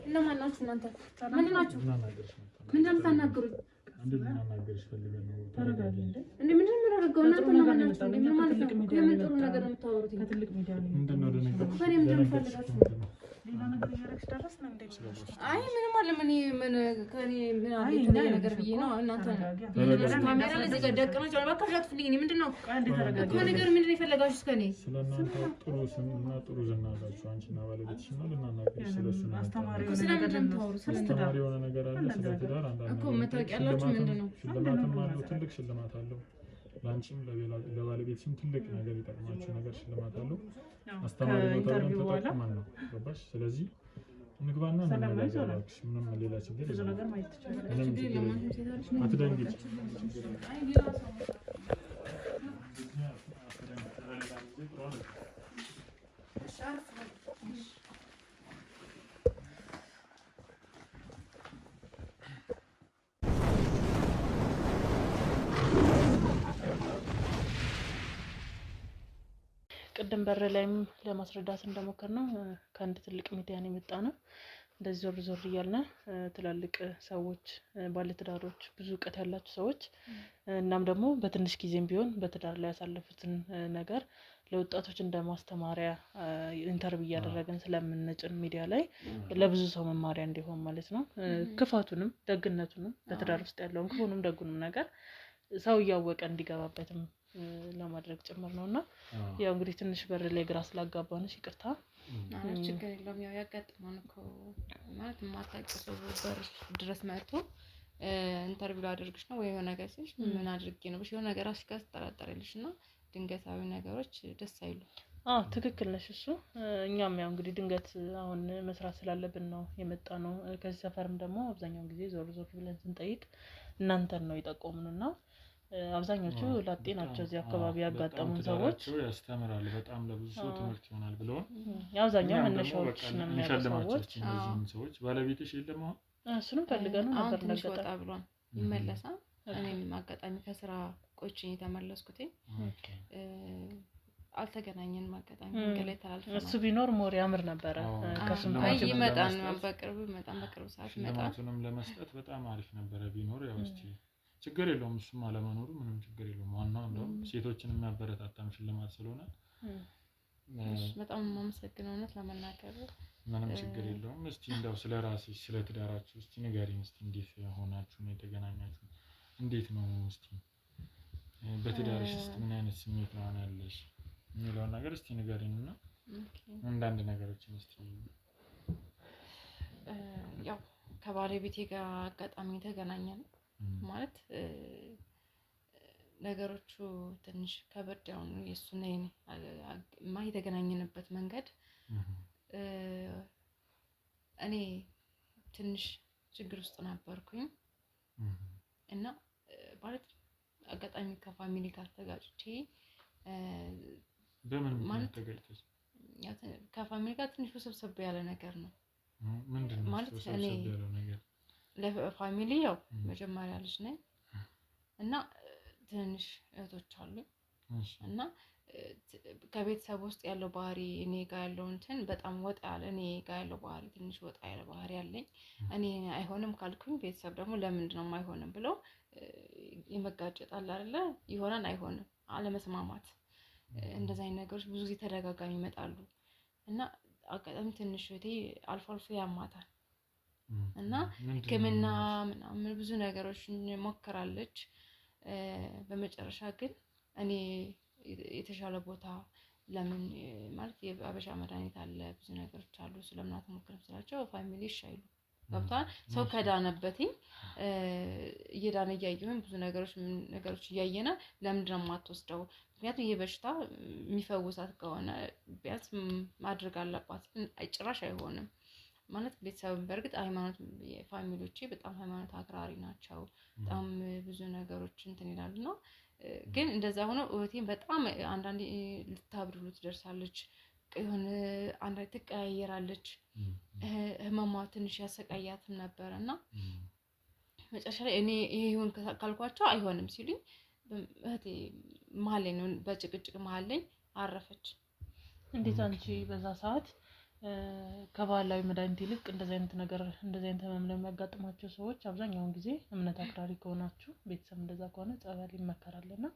እነማን ናችሁ እናንተ? ምንድን ናችሁ? ምንድን ነው የምታናግሩኝ? አይ ምንም አለ ምን ከኔ ምን አለ የተለየ ነገር ብዬ ነው። እናንተ ካሜራ ለዚህ ጋር ደቅናችሁ አልባካችሁ ትፈልጊ እኔ ምንድነው እኮ ነገር ምንድነው የፈለጋችሁት ከኔ? ስለናንተ ጥሩ ስምና ጥሩ ዝና አላችሁ አንቺና ባለቤትሽ ነው። ለናናገር ስለሱ ነው አስተማሪ የሆነ ነገር አለ። ስለ ትዳር አንዳንድ እኮ መታወቂያ ያላችሁ ምንድነው? ሽልማትም አለው፣ ትልቅ ሽልማት አለው። ላንቺም ለባለቤትሽም ትልቅ ነገር ይጠቅማችሁ ነገር ሽልማት አለው። አስተማሪ ነው ተብለን ተጠቅመን ነው ገባሽ? ስለዚህ ንግባና እንነጋገራችሁ። ምንም ሌላ ችግር የለም። አትደንግጭ። ቅድም በር ላይም ለማስረዳት እንደሞከር ነው ከአንድ ትልቅ ሚዲያ ነው የመጣ ነው። እንደዚህ ዞር ዞር እያልን ትላልቅ ሰዎች፣ ባለትዳሮች፣ ብዙ እውቀት ያላቸው ሰዎች እናም ደግሞ በትንሽ ጊዜም ቢሆን በትዳር ላይ ያሳለፉትን ነገር ለወጣቶች እንደ ማስተማሪያ ኢንተርቪው እያደረግን ስለምንጭን ሚዲያ ላይ ለብዙ ሰው መማሪያ እንዲሆን ማለት ነው። ክፋቱንም ደግነቱንም በትዳር ውስጥ ያለውን ክፉንም ደጉንም ነገር ሰው እያወቀ እንዲገባበትም ለማድረግ ጭምር ነውና ያው እንግዲህ ትንሽ በር ላይ ግራ ስላጋባንሽ ይቅርታ። ችግር የለውም። ያው ያጋጥማል እኮ ማለት የማታውቂው ሰው በር ድረስ መጥቶ ኢንተርቪው አድርግሽ ነው ወይ የሆነ ነገር ሲልሽ ምን አድርጌ ነው ብሽ የሆነ ነገር አስጋ ትጠራጠሪልሽ እና ድንገታዊ ነገሮች ደስ አይሉ። ትክክል ነሽ። እሱ እኛም ያው እንግዲህ ድንገት አሁን መስራት ስላለብን ነው የመጣ ነው። ከዚህ ሰፈርም ደግሞ አብዛኛውን ጊዜ ዞር ዞር ብለን ስንጠይቅ እናንተን ነው የጠቆሙንና አብዛኞቹ ላጤ ናቸው። እዚህ አካባቢ ያጋጠሙን ሰዎች ያስተምራሉ፣ በጣም ለብዙ ሰው ትምህርት ይሆናል ብለው አብዛኛው መነሻዎች ነው የሚያደርጉት ሰዎች። ባለቤትሽ የለም አሁን? እሱንም ፈልገን ነበር ትንሽ ወጣ ብሏል ይመለሳል። እኔም አጋጣሚ ከስራ ቆይቼ የተመለስኩት አልተገናኘንም። አጋጣሚ መንገድ ላይ ተላልፈናል። እሱ ቢኖር ሞር ያምር ነበረ። ከሱም ይመጣል በቅርብ ሰዓት ይመጣል። ሽልማቱንም ለመስጠት በጣም አሪፍ ነበረ ቢኖር። ያው እስቲ ችግር የለውም እሱም አለመኖሩ ምንም ችግር የለውም። ዋናው እንደውም ሴቶችን የሚያበረታታም ሽልማት ስለሆነ በጣም የማመሰግነው እውነት ለመናገር ምንም ችግር የለውም። እስቲ እንደው ስለ ራስሽ ስለ ትዳራችሁ እስቲ ንገሪኝ። እስቲ እንዴት ሆናችሁ ነው የተገናኛችሁ? እንዴት ነው እስቲ በትዳርሽ ውስጥ ምን አይነት ስሜት ነው ያለሽ የሚለውን ነገር እስቲ ንገሪኝና አንዳንድ ነገሮችን እስቲ። ያው ከባለቤቴ ጋር አጋጣሚ ተገናኘን ማለት ነገሮቹ ትንሽ ከበድ ያው ነው የሱና የኔ የተገናኘንበት መንገድ። እኔ ትንሽ ችግር ውስጥ ነበርኩኝ እና ማለት አጋጣሚ ከፋሚሊ ጋር ተጋጭቼ በምን ማለት ተጋጭተሽ? ከፋሚሊ ጋር ትንሽ ውስብስብ ያለ ነገር ነው። ምንድነው ማለት እኔ ለፋሚሊ ያው መጀመሪያ ልጅ ነኝ እና ትንሽ እህቶች አሉኝ እና ከቤተሰብ ውስጥ ያለው ባህሪ እኔ ጋር ያለው እንትን በጣም ወጣ ያለ እኔ ጋር ያለው ባህሪ ትንሽ ወጣ ያለ ባህሪ ያለኝ እኔ አይሆንም ካልኩኝ ቤተሰብ ደግሞ ለምንድን ነው የማይሆንም ብለው ይመጋጨት አለ አይደለ? ይሆናል አይሆንም አለመስማማት እንደዚህ አይነት ነገሮች ብዙ ጊዜ ተደጋጋሚ ይመጣሉ እና አጋጣሚ ትንሽ እህቴ አልፎ አልፎ ያማታል እና ሕክምና ምናምን ብዙ ነገሮች ሞክራለች። በመጨረሻ ግን እኔ የተሻለ ቦታ ለምን ማለት የአበሻ መድኃኒት አለ ብዙ ነገሮች አሉ ስለምን አትሞክርም ስላቸው ፋሚሊ ይሻይሉ ገብቷል። ሰው ከዳነበትኝ እየዳነ እያየሁኝ ብዙ ነገሮች እያየነ ለምንድን ነው የማትወስደው? ምክንያቱም ይህ በሽታ የሚፈውሳት ከሆነ ቢያንስ ማድረግ አለባት። ጭራሽ አይሆንም ማለት ቤተሰብን በእርግጥ ሃይማኖት ፋሚሊዎቼ በጣም ሃይማኖት አክራሪ ናቸው። በጣም ብዙ ነገሮች እንትን ይላሉ ነው። ግን እንደዛ ሆኖ እህቴን በጣም አንዳንዴ ልታብድ ትደርሳለች። የሆነ አንዳንዴ ትቀያየራለች። ህመሟ ትንሽ ያሰቃያትም ነበር እና መጨረሻ ላይ እኔ ይሄ ይሁን ካልኳቸው አይሆንም ሲሉኝ እህቴ መሀል ላይ ነው በጭቅጭቅ መሀል ላይ አረፈች። እንዴት አንቺ በዛ ሰዓት ከባህላዊ መድኃኒት ይልቅ እንደዚህ አይነት ነገር እንደዚህ አይነት ህመም ለሚያጋጥማቸው ሰዎች አብዛኛውን ጊዜ እምነት አክራሪ ከሆናችሁ ቤተሰብ እንደዛ ከሆነ ጸበል ይመከራልና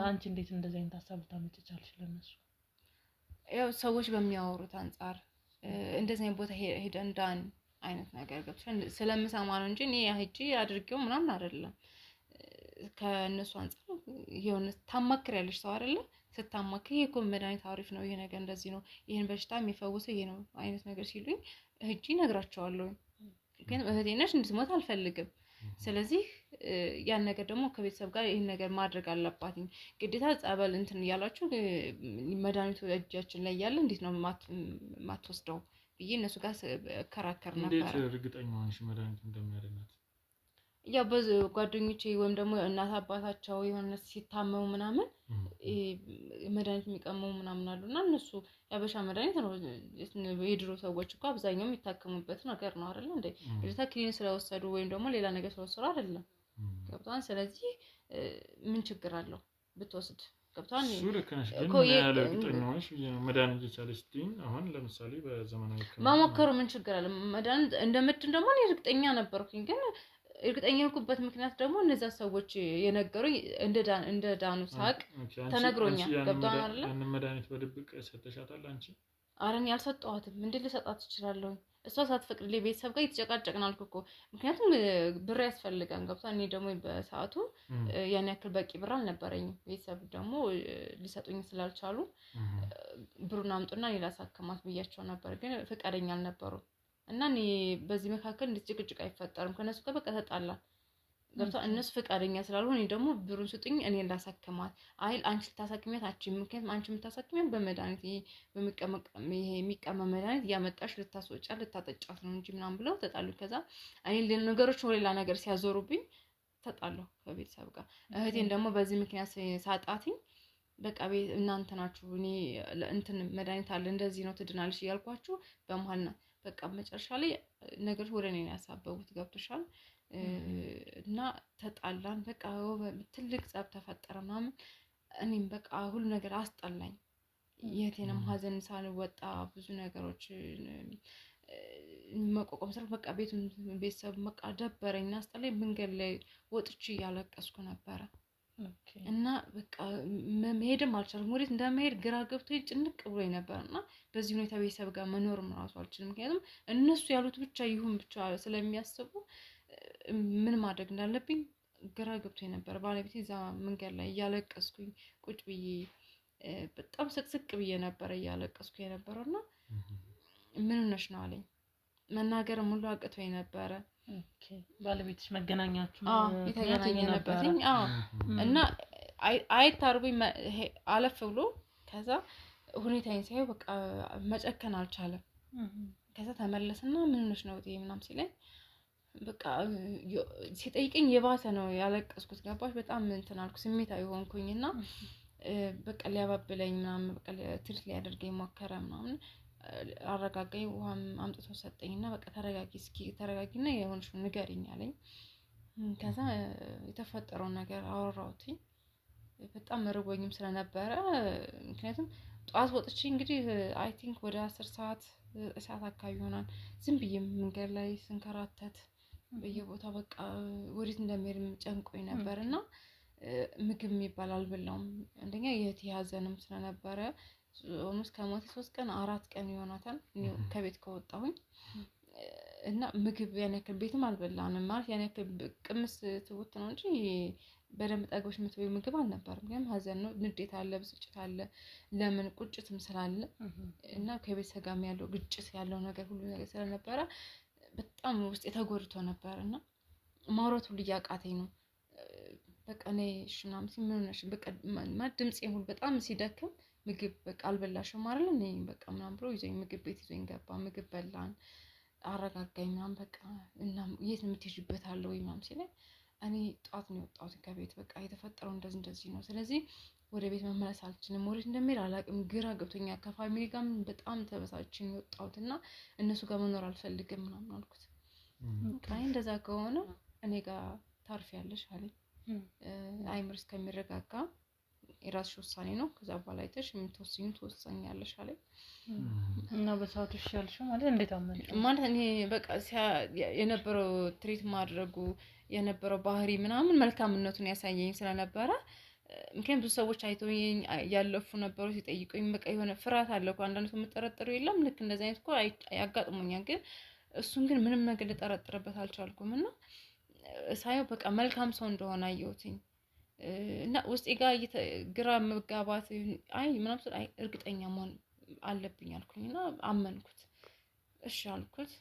አንቺ እንዴት እንደዚህ አይነት ሀሳብ ልታመጪ ቻልሽ ለነሱ? ያው ሰዎች በሚያወሩት አንፃር እንደዚህ አይነት ቦታ ሄደን ዳን አይነት ነገር ገብቶሻል ስለምሰማ ነው እንጂ እኔ ሄጄ አድርጌው ምናምን አይደለም። ከእነሱ አንፃር የሆነ ታማክሪያለሽ ሰው አይደለ? ስታማክሪ ይሄ እኮ መድኃኒት አሪፍ ነው፣ ይሄ ነገር እንደዚህ ነው፣ ይሄን በሽታ የሚፈውሰው ይሄ ነው አይነት ነገር ሲሉኝ ሄጄ እነግራቸዋለሁ። ግን እህቴ ነሽ እንድትሞት አልፈልግም። ስለዚህ ያን ነገር ደግሞ ከቤተሰብ ጋር ይሄን ነገር ማድረግ አለባትኝ ግዴታ ጸበል እንትን እያላችሁ መድኃኒቱ እጃችን ላይ ያለ እንዴት ነው ማትወስደው ብዬ እነሱ ጋር ከራከር ነበር። እንዴት እርግጠኛ ሆንሽ መድኃኒቱ እንደሚያድናት? ያው በዙ ጓደኞቼ ወይም ደግሞ እናት አባታቸው የሆነ ሲታመሙ ምናምን መድኃኒት የሚቀመሙ ምናምን አሉና እነሱ ያበሻ መድኃኒት ነው። የድሮ ሰዎች እኮ አብዛኛው የሚታከሙበት ነገር ነው አይደል እንዴ? ግዴታ ክሊኒክ ስለወሰዱ ወይም ደግሞ ሌላ ነገር ስለወሰዱ አይደለም። ገብቷን። ስለዚህ ምን ችግር አለው ብትወስድ? ገብቷን። እሱ ልክ ነሽ፣ ግን ያለ እርግጠኛ ሆንሽ መድኃኒት የቻለሽ ትይኝ አሁን ለምሳሌ በዘመናዊ መሞከሩ ምን ችግር አለ? መድኃኒት እንደምትድን ደግሞ እኔ እርግጠኛ ነበርኩኝ። ግን እርግጠኛ የሆንኩበት ምክንያት ደግሞ እነዛ ሰዎች የነገሩኝ እንደ ዳኑ ሳቅ ተነግሮኛል። ገብቷን አይደል? ያንን መድኃኒት በድብቅ ሰጥተሻታል አንቺ? ኧረ እኔ አልሰጠኋትም። እንዴት ልሰጣት እችላለሁ? እሷ ሳትፈቅድ ቤተሰብ ጋር የተጨቃጨቅን አልኩ እኮ። ምክንያቱም ብር ያስፈልጋል። ገብቷል። እኔ ደግሞ በሰዓቱ ያን ያክል በቂ ብር አልነበረኝም። ቤተሰብ ደግሞ ሊሰጡኝ ስላልቻሉ ብሩን አምጡና እኔ ላሳክማት ብያቸው ነበር። ግን ፈቃደኛ አልነበሩም። እና እኔ በዚህ መካከል እንዴት ጭቅጭቅ አይፈጠርም? ከነሱ ጋር በቃ ተጣላን። ገብቷል። እነሱ ፈቃደኛ ስላልሆነ እኔ ደግሞ ብሩን ስጡኝ እኔ ላሳክማት። አይ አንቺ ልታሳክሚያት አትችይም። ምክንያቱም አንቺ የምታሳክሚያት በመድኃኒት የሚቀመም መድኃኒት እያመጣሽ ልታስወጫት ልታጠጫት ነው እንጂ ምናምን ብለው ተጣሉ። ከዛ እኔ ነገሮች ሌላ ነገር ሲያዞሩብኝ ተጣለሁ ከቤተሰብ ጋር። እህቴን ደግሞ በዚህ ምክንያት ሳጣትኝ በቃ እናንተ ናችሁ እኔ እንትን መድኃኒት አለ እንደዚህ ነው ትድናለሽ እያልኳችሁ በመሀልና በቃ መጨረሻ ላይ ነገሮች ወደ እኔ ያሳበቡት። ገብቶሻል። እና ተጣላን። በቃ ትልቅ ጸብ ተፈጠረ ምናምን። እኔም በቃ ሁሉ ነገር አስጠላኝ። የቴንም ሀዘን ሳልወጣ ብዙ ነገሮች መቆቆም ስለ በቃ ቤተሰብ በቃ ደበረኝ እና አስጠላኝ። መንገድ ላይ ወጥቼ እያለቀስኩ ነበረ። እና በቃ መሄድም አልቻልኩም። ወዴት እንደመሄድ ግራ ገብቶኝ ጭንቅ ብሎኝ ነበር። እና በዚህ ሁኔታ ቤተሰብ ጋር መኖርም እራሱ አልችልም። ምክንያቱም እነሱ ያሉት ብቻ ይሁን ብቻ ስለሚያስቡ ምን ማድረግ እንዳለብኝ ግራ ገብቶኝ ነበር። ባለቤቴ እዛ መንገድ ላይ እያለቀስኩኝ ቁጭ ብዬ በጣም ስቅስቅ ብዬ ነበረ እያለቀስኩ የነበረውና ምን ሆነሽ ነው አለኝ። መናገርም ሁሉ አቅቶኝ ነበረ። ባለቤትሽ መገናኛችሁ የተገናኘንበትኝ እና አይታርቡኝ አለፍ ብሎ ከዛ ሁኔታዬን ሳይው በቃ መጨከን አልቻለም። ከዛ ተመለስና ምን ሆነሽ ነው ምናምን ሲለኝ በቃ ሲጠይቀኝ የባሰ ነው ያለቀስኩት። ገባሽ? በጣም እንትን አልኩ፣ ስሜታዊ ሆንኩኝና በቃ ሊያባብለኝ ምናምን በቃ ትሪት ሊያደርገኝ ሞከረ ምናምን። አረጋጋኝ፣ ውሃም አምጥቶ ሰጠኝና በቃ ተረጋጊ፣ እስኪ ተረጋጊና የሆንሽውን ንገሪኝ አለኝ። ከዛ የተፈጠረውን ነገር አወራሁትኝ። በጣም ርቦኝም ስለነበረ ምክንያቱም ጠዋት ወጥቼ እንግዲህ አይ ቲንክ ወደ 10 ሰዓት አካባቢ ይሆናል ዝም ብዬ መንገድ ላይ ስንከራተት በየቦታው በቃ ወዴት እንደምሄድ ጨንቆኝ ነበር። እና ምግብ የሚባል አልበላውም። አንደኛ የእህቴ ሀዘንም ስለነበረ ኦልሞስት ከሞቴ 3 ቀን 4 ቀን ይሆናታል ከቤት ከወጣሁኝ። እና ምግብ ያን ያክል ቤትም አልበላንም ማለት ያን ያክል ቅምስ ትውት ነው እንጂ በደንብ ጠግቦሽ የምትበይው ምግብ አልነበረም። ግን ሀዘን ነው፣ ንዴት አለ፣ ብስጭት አለ፣ ለምን ቁጭትም ስላለ እና ከቤተሰብ ጋርም ያለው ግጭት ያለው ነገር ሁሉ ነገር ስለነበረ በጣም ውስጥ የተጎድቶ ነበር እና ማውራት ሁሉ እያቃተኝ ነው። በቃ እኔ እሺ ምናምን ሲል ምን ሆነሽ በቃ ድምፄ ሁሉ በጣም ሲደክም ምግብ በቃ አልበላሽም አይደል እኔ በቃ ምናምን ብሎ ይዞኝ ምግብ ቤት ይዞኝ ገባ። ምግብ በላን፣ አረጋጋኝ ምናምን በቃ እና የት ነው የምትሄጂበት አለ ወይ ምናምን ሲለኝ እኔ ጧት ነው የወጣሁት ከቤት በቃ የተፈጠረው እንደዚህ ነው። ስለዚህ ወደ ቤት መመለስ አልችልም፣ ወዴት እንደምሄድ አላውቅም፣ ግራ ገብቶኛል። ከፋሚሊ ጋርም በጣም ተበሳጭቼ ነው የወጣሁት እና እነሱ ጋር መኖር አልፈልግም ምናምን አልኩት። በቃ እንደዛ ከሆነ እኔ ጋር ታርፊያለሽ አለኝ። አይምር እስከሚረጋጋ የራስሽ ውሳኔ ነው፣ ከዛ በኋላ አይተሽ የምትወስኚው ትወስኛለሽ አለኝ። እና በሰዓቱ እሺ ያልሽው ማለት እንዴት አመንሽ? ማለት እኔ በቃ የነበረው ትሪት ማድረጉ የነበረው ባህሪ ምናምን መልካምነቱን ያሳየኝ ስለነበረ ምክንያቱም ብዙ ሰዎች አይተውኝ ያለፉ ነበሩ ሲጠይቁኝ በቃ የሆነ ፍርሃት አለ እኮ አንዳንድ ሰው የምጠረጥሩ የለም ልክ እንደዚህ አይነት እኮ ያጋጥሙኛል። ግን እሱን ግን ምንም ነገር ልጠረጥርበት አልቻልኩም እና ሳየው በቃ መልካም ሰው እንደሆነ አየሁትኝ እና ውስጤ ጋር ግራ መጋባት አይ ምናምን ስል አይ እርግጠኛ መሆን አለብኝ አልኩኝና አመንኩት። እሺ አልኩት።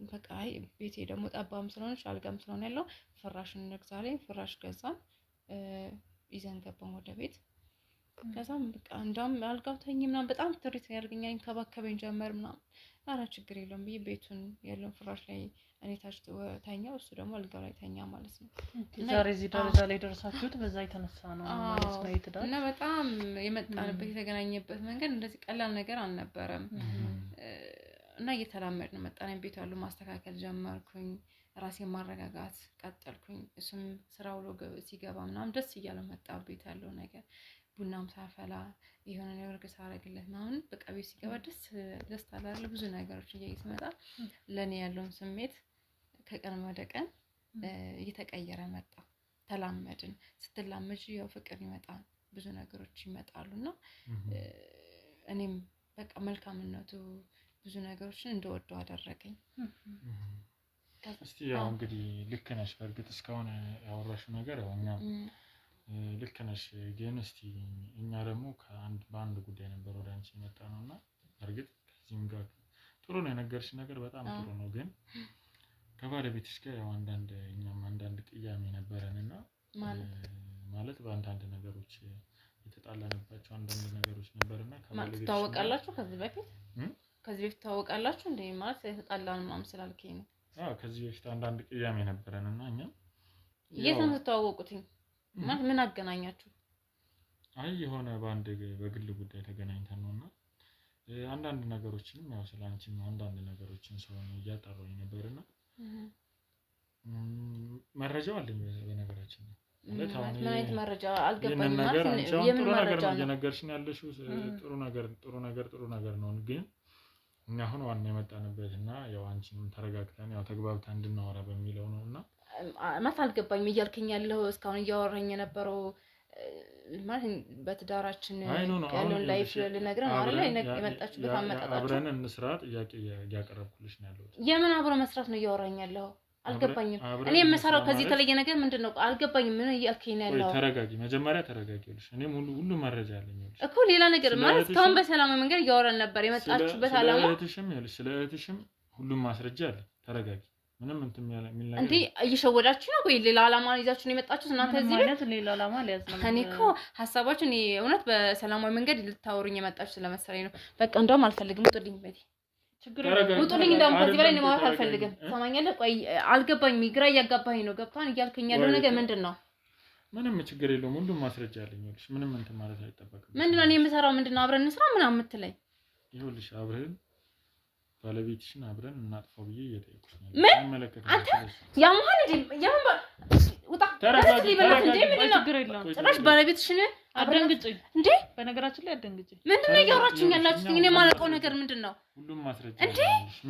በቃ አይ ቤቴ ደግሞ ጠባም ስለሆነች አልጋም ስለሆነ ያለው ፍራሽን እንግዛለኝ። ፍራሽ ገዛን፣ ይዘን ገባን ወደ ቤት። ከዛም በቃ እንደውም አልጋው ተኝ ምናምን በጣም ትሪት ያርገኛኝ ከባከበኝ ጀመር ምናምን። ኧረ ችግር የለውም ብዬ ቤቱን ያለውን ፍራሽ ላይ እኔ ታች ተኛው፣ እሱ ደግሞ አልጋው ላይ ተኛ ማለት ነው። ዛሬ እዚህ ደረጃ ላይ ደረሳችሁት በዛ የተነሳ ነው ማለት ነው ይተዳል። እና በጣም የመጣንበት የተገናኘበት መንገድ እንደዚህ ቀላል ነገር አልነበረም። እና እየተላመድን መጣን። ቤቱ ያሉ ማስተካከል ጀመርኩኝ፣ ራሴን ማረጋጋት ቀጠልኩኝ። እሱም ስራ ውሎ ሲገባ ምናምን ደስ እያለ መጣ። ቤት ያለው ነገር ቡናም ሳፈላ የሆነ ነገር ሳረግለት ምናምን በቃ ቤት ሲገባ ደስ ታላለ። ብዙ ነገሮች እየይስመጣ ለኔ ያለውን ስሜት ከቀን ወደ ቀን እየተቀየረ መጣ። ተላመድን። ስትላመጂ ያው ፍቅር ይመጣል፣ ብዙ ነገሮች ይመጣሉና እኔም በቃ መልካምነቱ ብዙ ነገሮችን እንደወደው አደረገኝ። እስቲ ያው እንግዲህ ልክ ነሽ። በእርግጥ እስካሁን ያወራሽው ነገር ያው እኛ ልክ ነሽ፣ ግን እስቲ እኛ ደግሞ በአንድ ጉዳይ ነበር ወደ አንቺ የመጣ ነውና በእርግጥ ከዚህም ጋር ጥሩ ነው የነገርሽ ነገር በጣም ጥሩ ነው። ግን ከባለቤትሽ ጋር ያው አንዳንድ ቅያሜ ነበረንና ማለት በአንዳንድ ነገሮች የተጣላንባቸው አንዳንድ ነገሮች ነበርና ከባለቤትሽ ታወቃላችሁ ከዚህ በፊት ታወቃላችሁ እንዴ? ማለት የተጣላን ምናምን ስላልከኝ ነው። ከዚህ በፊት አንዳንድ ቅያሜ ነበረንና እኛ የት ነው ተዋወቁትኝ? ማለት ምን አገናኛችሁ? አይ የሆነ በግል ጉዳይ ተገናኝተን ነውና አንዳንድ ነገሮችንም ያው ስላንቺም አንዳንድ ነገሮችን ሰው እያጣራኝ ነበርና መረጃው አለኝ በነገራችን ነው። ምን አይነት መረጃ አልገባኝም። ማለት የምን መረጃ ነው እየነገርሽኝ ያለሽው? ጥሩ ነገር ነው። ግን እኛ አሁን ዋና የመጣንበትና ያው አንቺንም ተረጋግተን ያው ተግባብተን እንድናወራ በሚለው ነውና ማለት አልገባኝም እያልከኝ ያለው እስካሁን እያወራኝ የነበረው ማለት በትዳራችን ያለውን ላይፍ ልነግረን ነው አይደል? የመጣችበት አመጣጣችሁ አብረን እንስራ ጥያቄ እያቀረብኩልሽ ነው ያለው። የምን አብሮ መስራት ነው እያወራኝ ያለው? አልገባኝም። እኔ የምሰራው ከዚህ የተለየ ነገር ምንድነው? አልገባኝም። ምን እያልከኝ ነው ያለው? ተረጋጊ፣ መጀመሪያ ተረጋጊልሽ። እኔም ሁሉ መረጃ አለኝ እኮ ሌላ ነገር ማለት እስካሁን በሰላማዊ መንገድ እያወራን ነበር። የመጣችበት አላማ ስለ እህትሽም ሁሉም ማስረጃ አለ። ተረጋጊ። ምንም እንትን የሚል ነገር እንዴ እየሸወዳችሁ ነው ወይ? ሌላ አላማ ይዛችሁ ነው የመጣችሁት እናንተ እዚህ ማለት ሌላ አላማ ሊያዝነው። እኔ እኮ ሀሳባችሁ እኔ እውነት በሰላማዊ መንገድ ልታወሩኝ የመጣችሁ ስለመሰለኝ ነው። በቃ እንደውም አልፈልግም። ውጡልኝ በይ ውጡልኝ። እንደውም ከዚህ በላይ ማውራት አልፈልግም። ሰማኛለህ? ቆይ አልገባኝም። ግራ እያጋባኝ ነው። ገብቷን እያልከኝ ያለው ነገር ምንድን ነው? ምንም ችግር የለውም። ሁሉም ማስረጃ አለኝ። ይኸውልሽ ምንም እንትን ማለት አይጠበቅም። ምንድን ነው እኔ የምሰራው? ምንድን ነው አብረን እንስራ ምናምን የምትለኝ? ይኸውልሽ አብረን ባለቤትሽን አብረን እናጥፋው ብዬ እየጠየኩሽ ነው። አንተ ያማን ውጣ ተረጋጊ። ችግር የለውም። ጭራሽ ባለቤትሽን አደንግጭ እንዴ? በነገራችን ላይ አደንግጭ። ምንድነው እያወራችሁኝ ያላችሁት? እኔ የማላውቀው ነገር ምንድነው? ሁሉም ማስረጃ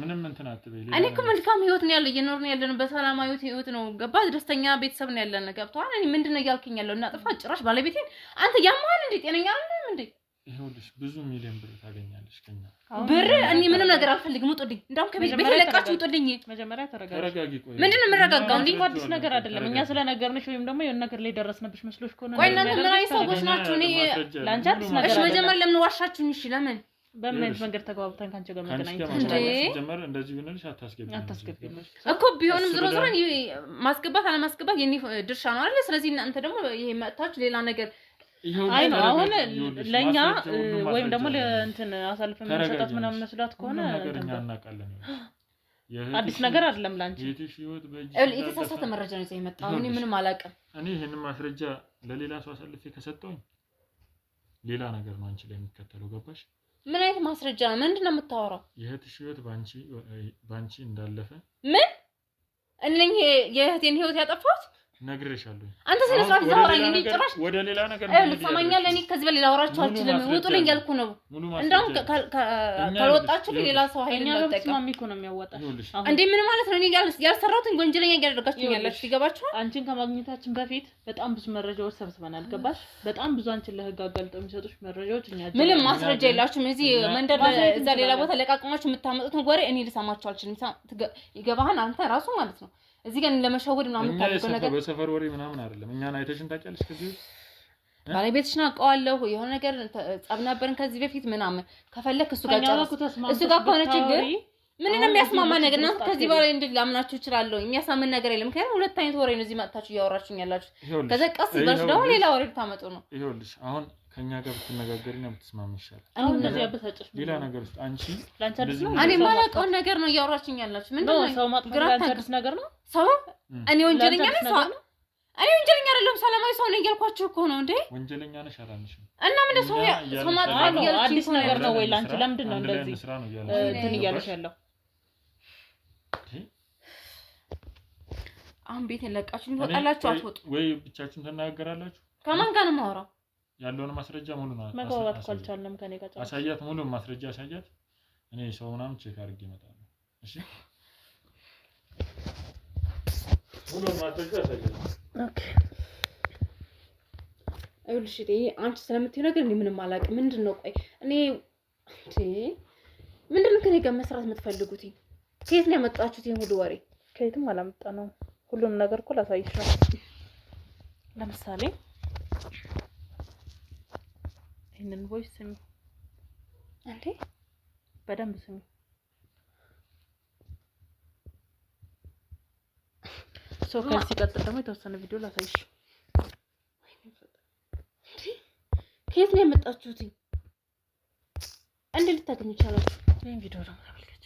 ምንም እንትን አትበይ። እኔ እኮ መልካም ህይወት ነው ያለው፣ እየኖርን ያለነው በሰላማዊ ህይወት ነው። ገባ? ደስተኛ ቤተሰብ ነው ያለን። ገብቷል? እኔ ምንድነው እያልከኝ ያለው? እናጥፋ ጭራሽ ባለቤቴን አንተ ያማን እንዴ? ጤነኛ አይደለም እንዴ? ይኸውልሽ ብዙ ሚሊዮን ብር ታገኛለሽ ከኛ ብር እኔ ምንም ነገር አልፈልግም ውጡልኝ እንዳውም ከቤት ለቃችሁ ውጡልኝ መጀመሪያ ተረጋጊ ቆይ ምንድነው የምረጋጋው እንዴ አዲስ ነገር አይደለም እኛ ስለነገርንሽ ወይም ደግሞ የሆነ ነገር ላይ ደረስንብሽ መስሎሽ ከሆነ ቆይ እናንተ ምን አይነት ሰዎች ናችሁ እኔ ላንቺ አዲስ ነገር እሺ መጀመሪያ ለምን ዋሻችሁኝ እሺ ለምን በምን አይነት መንገድ ተግባብተን ካንቺ ጋር መገናኘት ጀመር እንደዚህ ሆነልሽ አታስገቢም እኮ ቢሆንም ዝሮ ዝሮ ማስገባት አለማስገባት የኔ ድርሻ ነው አይደል ስለዚህ እናንተ ደግሞ ይሄ መጣችሁ ሌላ ነገር አይ ነው አሁን ለኛ ወይም ደግሞ ለእንትን አሳልፈን መስጠት ምናምን መስላት ከሆነ ነገርኛ እናቃለን አዲስ ነገር አይደለም ላንቺ የተሳሳተ መረጃ ነው ይዘህ የመጣው እኔ ምንም አላውቅም እኔ ይሄንን ማስረጃ ለሌላ ሰው አሳልፌ ከሰጠሁኝ ሌላ ነገር ነው አንቺ ላይ የሚከተለው ገባሽ ምን አይነት ማስረጃ ነው ምንድነው የምታወራው የእህትሽ ህይወት ባንቺ እንዳለፈ ምን እነኝ የእህቴን ህይወት ያጠፋሁት ነግሬሻለሁ አንተ ስለስራት ይዛወራኝ እንዴ ጭራሽ ወደ ሌላ ነገር ልትሰማኛለህ እኔ ከዚህ በላይ ላወራችሁ አልችልም ውጡልኝ ያልኩ ነው እንደውም ካልወጣችሁ ሌላ ሰው ኃይል እንዳጠቀም ማሚኮ ነው የሚያወጣሽ እንዴ ምን ማለት ነው እኔ ያልሰራሁትን ወንጀለኛ ያደርጋችሁኝ ያላችሁ ይገባችኋል አንቺን ከማግኘታችን በፊት በጣም ብዙ መረጃዎች ሰብስበናል ገባሽ በጣም ብዙ አንቺን ለህግ አጋልጠው የሚሰጡሽ መረጃዎች እኛ ምንም ማስረጃ የላችሁም እዚህ መንደር እዛ ሌላ ቦታ ለቃቅማችሁ የምታመጡት ወሬ እኔ ልሰማችሁ አልችልም ይገባሃል አንተ ራሱ ማለት ነው እዚህ ጋር ለመሸወድ ምናምን የምታደርገው ነገር በሰፈር ወሬ ምናምን አይደለም እኛን አይተሽን ታውቂያለሽ ከዚህ ባለቤትሽን አውቀዋለሁ የሆነ ነገር ጸብ ነበርን ከዚህ በፊት ምናምን ከፈለክ እሱ ጋር ከሆነ ችግር ምንንም የሚያስማማ ነገር እናንተ ከዚህ በላይ እንድላምናችሁ እችላለሁ የሚያሳምን ነገር የለም ምክንያቱም ሁለት አይነት ወሬ ነው እዚህ መጣችሁ እያወራችሁኝ ያላችሁ ከዛ ቀስ ይባልሽ ደግሞ ሌላ ወሬ ታመጡ ነው ይኸውልሽ አሁን ከኛ ጋር ብትነጋገሪና ብትስማሚ ይሻላል አሁን እንደዚህ ያበሳጭሽ ሌላ ነገር ውስጥ አንቺ እኔ ማላውቀው ነገር ነው እያወራችኝ ያላችሁ ምንድነው ሰው ማጥፋት አዲስ ነገር ነው ሰው እኔ ወንጀለኛ ነኝ ሰው እኔ ወንጀለኛ አይደለም ሰላማዊ ሰው ነኝ እያልኳችሁ እኮ ነው እንዴ ወንጀለኛ ነሽ አላልሽም እና ምን ሰው ማጥፋት አዲስ ነገር ነው ወይ ላንቺ ለምንድን ነው እንደዚህ እንትን እያለሽ ያለው አሁን ቤቴን ለቃችሁ ትወጣላችሁ አትወጡ ወይ ብቻችሁን ተናገራላችሁ ከማን ጋር ነው የማወራው ያለውን ማስረጃ ሙሉ ነው መግባባት ካልቻልንም ከኔ ጋር አሳያት ሙሉ ማስረጃ አሳያት እኔ ሰው ምናምን ቼክ አድርጌ እመጣለሁ እሺ ሙሉ ማስረጃ አሳያት ኦኬ አይውልሽ አንቺ ስለምትይው ነገር እኔ ምንም አላውቅም ምንድነው ቆይ እኔ ምንድነው ከኔ ጋር መስራት የምትፈልጉት ከየት ነው ያመጣችሁት ይሄን ሁሉ ወሬ ከየትም አላመጣነው ሁሉም ነገር እኮ ላሳይሽ ነው ለምሳሌ ይሄንን ቮይስ ስሚ እንዴ በደንብ ስሚ ከዚህ ሲቀጥል ደግሞ የተወሰነ ቪዲዮ ላሳይሽ ከየት ነው ያመጣችሁት እንዴ ልታገኙ ይችላል ይሄን ቪዲዮ ደግሞ ተመልከቱ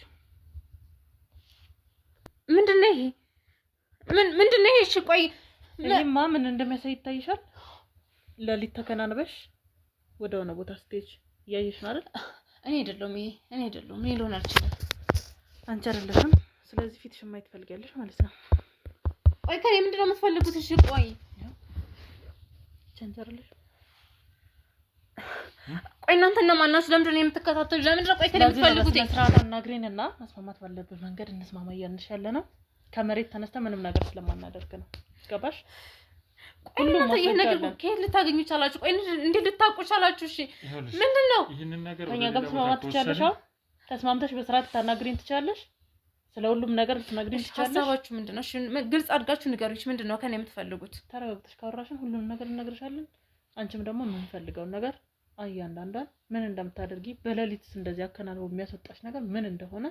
ምንድነው ይሄ ምንድነው ይሄ እሺ ቆይ ይሄማ ምን እንደሚያሳይ ይታይሻል ለሊት ተከናንበሽ ወደ ሆነ ቦታ ስቴጅ ያይሽ ነው አይደል እኔ አይደለም እኔ ልሆን አልችልም አንቺ አይደለሽም ስለዚህ ፊትሽ ማየት ፈልጊያለሽ ማለት ነው ቆይ ከኔ ምንድነው የምትፈልጉት እሺ ቆይ ቸንተርልሽ ቆይ እናንተ እነማን ናችሁ ለምንድን ነው የምትከታተሉ ለምንድን ነው ቆይ ከኔ የምትፈልጉት ስርዓት አናግሪንና መስማማት ባለበት መንገድ እንስማማ እያልንሽ ያለ ነው ከመሬት ተነስተ ምንም ነገር ስለማናደርግ ነው ገባሽ ሁሉም ይሄ ነገር ከየት ልታገኙ ይችላልችሁ ቆይ እንዴት ልታውቁ ይችላልችሁ እሺ ምንድነው ይሄንን ነገር ከኛ ጋር መስማማት ትችያለሽ ተስማምተሽ በስርዓት ታናግሪን ትችያለሽ ስለሁሉም ነገር ልትነግሪን ትችያለሽ ሐሳባችሁ ምንድነው እሺ ግልጽ አድርጋችሁ ንገሩኝ ምንድነው ከኔ የምትፈልጉት ተረጋግተሽ ካወራሽን ሁሉም ነገር እንነግርሻለን አንቺም ደግሞ የምንፈልገው ነገር አያንዳንዷን ምን እንደምታደርጊ በሌሊትስ እንደዚህ አከናንቦ የሚያስወጣሽ ነገር ምን እንደሆነ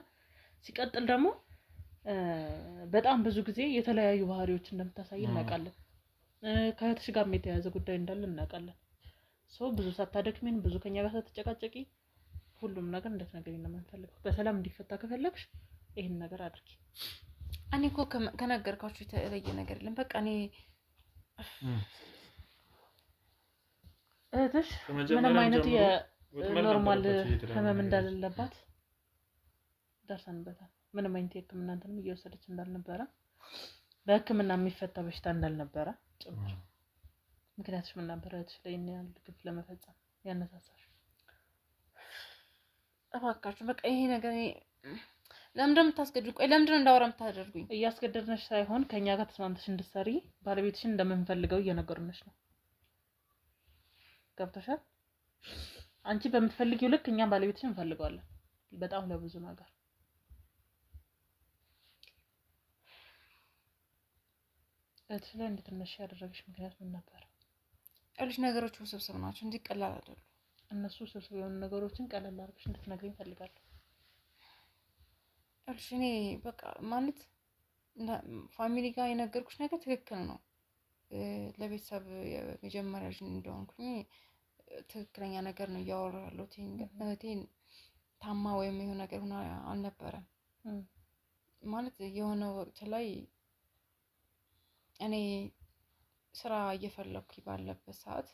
ሲቀጥል ደግሞ በጣም ብዙ ጊዜ የተለያዩ ባህሪዎች እንደምታሳይ እናውቃለን ከእህትሽ ጋር የተያያዘ ጉዳይ እንዳለ እናውቃለን ብዙ ሳታደክሚን ብዙ ከኛ ጋር ሳትጨቃጨቂ ሁሉም ነገር እንድትነግሪኝ ነው የምንፈልገው በሰላም እንዲፈታ ከፈለግሽ ይሄን ነገር አድርጊ እኔ እኮ ከነገርኳችሁ የተለየ ነገር የለም በቃ እኔ እህትሽ ምንም አይነት የኖርማል ህመም እንዳለባት ደርሰንበታል ምንም አይነት የህክምና እንትንም እየወሰደች እንዳልነበረ በህክምና የሚፈታ በሽታ እንዳልነበረ ጭምር ምክንያቱም ምን ነበር እህትሽ ላይ ያለ ግፍ ለመፈጸም ያነሳሳሽ እባካችሁ በቃ ይሄ ነገር ለምንድን ነው የምታስገድዱኝ ቆይ ለምንድን ነው እንዳወራ የምታደርጉኝ እያስገደድነሽ ሳይሆን ከኛ ጋር ተስማምተሽ እንድትሰሪ ባለቤትሽን እንደምንፈልገው እየነገሩንሽ ነው ገብቶሻል አንቺ በምትፈልጊው ልክ እኛም ባለቤትሽን እንፈልገዋለን በጣም ለብዙ ነገር። እህትሽ ላይ እንድትነሺ ያደረገሽ ምክንያት ምን ነበር? ልጅ ነገሮች ውስብስብ ናቸው እንጂ ቀላል አይደሉም። እነሱ ውስብስብ የሆኑ ነገሮችን ቀለል አድርገሽ እንድትነግሪኝ እፈልጋለሁ። እኔ በቃ ማለት ፋሚሊ ጋር የነገርኩሽ ነገር ትክክል ነው። ለቤተሰብ የመጀመሪያ ልጅ እንደሆንኩኝ ትክክለኛ ነገር ነው እያወራሁ ያለሁት። እህቴን ታማ ወይም የሆነ ነገር ሆና አልነበረም። ማለት የሆነ ወቅት ላይ እኔ ስራ እየፈለኩ ባለበት ሰዓት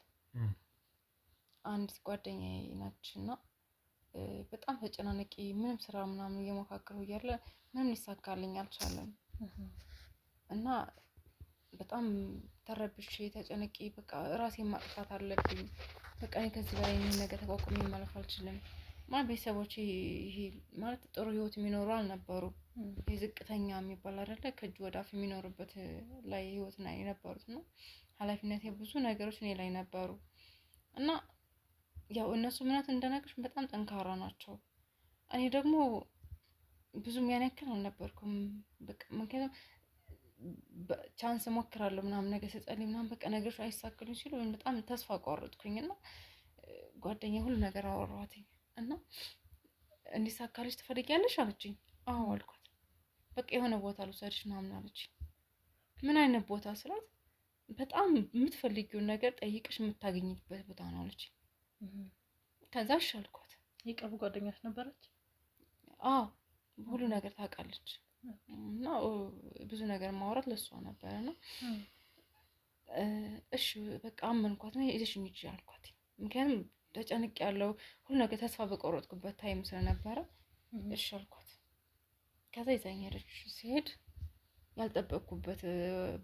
አንድ ጓደኛዬ ናችና በጣም ተጨናነቂ ምንም ስራ ምናምን እየሞካከሩ እያለ ምንም ሊሳካልኝ አልቻለም። እና በጣም ተረብሼ ተጨነቂ በቃ ራሴን ማጥፋት አለብኝ። በቃ ከዚህ በላይ ይሄን ነገር ተቋቁሜ ማለፍ አልችልም። ማለት ቤተሰቦቼ ይሄ ማለት ጥሩ ህይወት የሚኖሩ አልነበሩ። ዝቅተኛ የሚባል አይደለ ከእጅ ወደ አፍ የሚኖሩበት ላይ ህይወት ነው የነበሩት እና ኃላፊነት ብዙ ነገሮች እኔ ላይ ነበሩ። እና ያው እነሱ ምናት እንደነገርሽ በጣም ጠንካራ ናቸው። እኔ ደግሞ ብዙም ያን ያክል አልነበርኩም። በቃ ምክንያቱም ቻንስ ሞክራለሁ ምናምን ነገር ስጸልይ ምናምን በቃ ነገሮች አይሳክሉኝ ሲሉ በጣም ተስፋ ቆረጥኩኝ። እና ጓደኛዬ ሁሉ ነገር አወራኋትኝ እና እንዲሳካልሽ ትፈልጊያለሽ አለችኝ። አዎ አልኳት። በቃ የሆነ ቦታ ልውሰድሽ ምናምን አለችኝ። ምን አይነት ቦታ ስላት በጣም የምትፈልጊውን ነገር ጠይቅሽ የምታገኝበት ቦታ ነው አለችኝ። ከዛ እሺ አልኳት። የቅርብ ጓደኛሽ ነበረች? አዎ ሁሉ ነገር ታውቃለች እና ብዙ ነገር ማውራት ለሷ ነበረ እና እሺ በቃ አመንኳት ነው ይዘሽኝ ሂጂ አልኳት። ምክንያቱም ተጨንቅ ያለው ሁሉ ነገር ተስፋ በቆረጥኩበት ታይም ስለነበረ እሺ አልኳት። ከዛ ይዛኝ ሄደች። ሲሄድ ያልጠበቅኩበት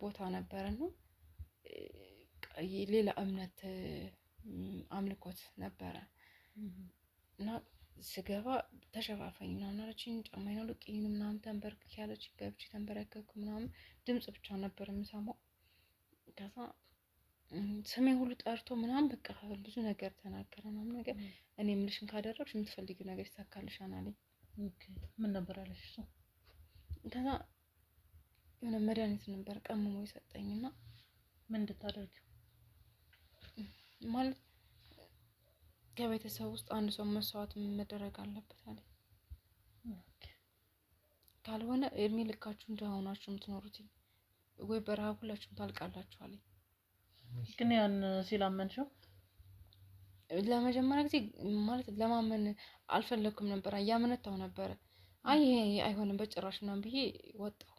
ቦታ ነበረና ሌላ እምነት አምልኮት ነበረ እና ስገባ ተሸፋፈኝ ምናምን አለችኝ። ጫማዬን አውልቂኝ ምናምን ተንበርክክ ያለች ገብቼ ተንበረከኩ ምናምን ድምጽ ብቻ ነበር የምሰማው። ከዛ ስሜን ሁሉ ጠርቶ ምናምን በቃ ብዙ ነገር ተናገረ ምናምን ነገር እኔ የምልሽን ካደረግሽ የምትፈልጊው ነገር ይሳካልሻል አለኝ። ምን ነበር ያለሽ እሱ? ከዛ የሆነ መድኃኒት ነበር ቀምሞ የሰጠኝና ምን እንድታደርጊው ማለት ከቤተሰብ ውስጥ አንድ ሰው መስዋዕት መደረግ አለበት አለኝ። ካልሆነ እድሜ ልካችሁ እንደሆናችሁ የምትኖሩት ወይ በረሃብ ሁላችሁም ታልቃላችሁ አለኝ። ግን ያን ሲላመንሽው ለመጀመሪያ ጊዜ ማለት ለማመን አልፈለኩም ነበር። ያመነታው ነበር። አይ አይሆንም በጭራሽ ምናምን ብዬ ወጣሁ።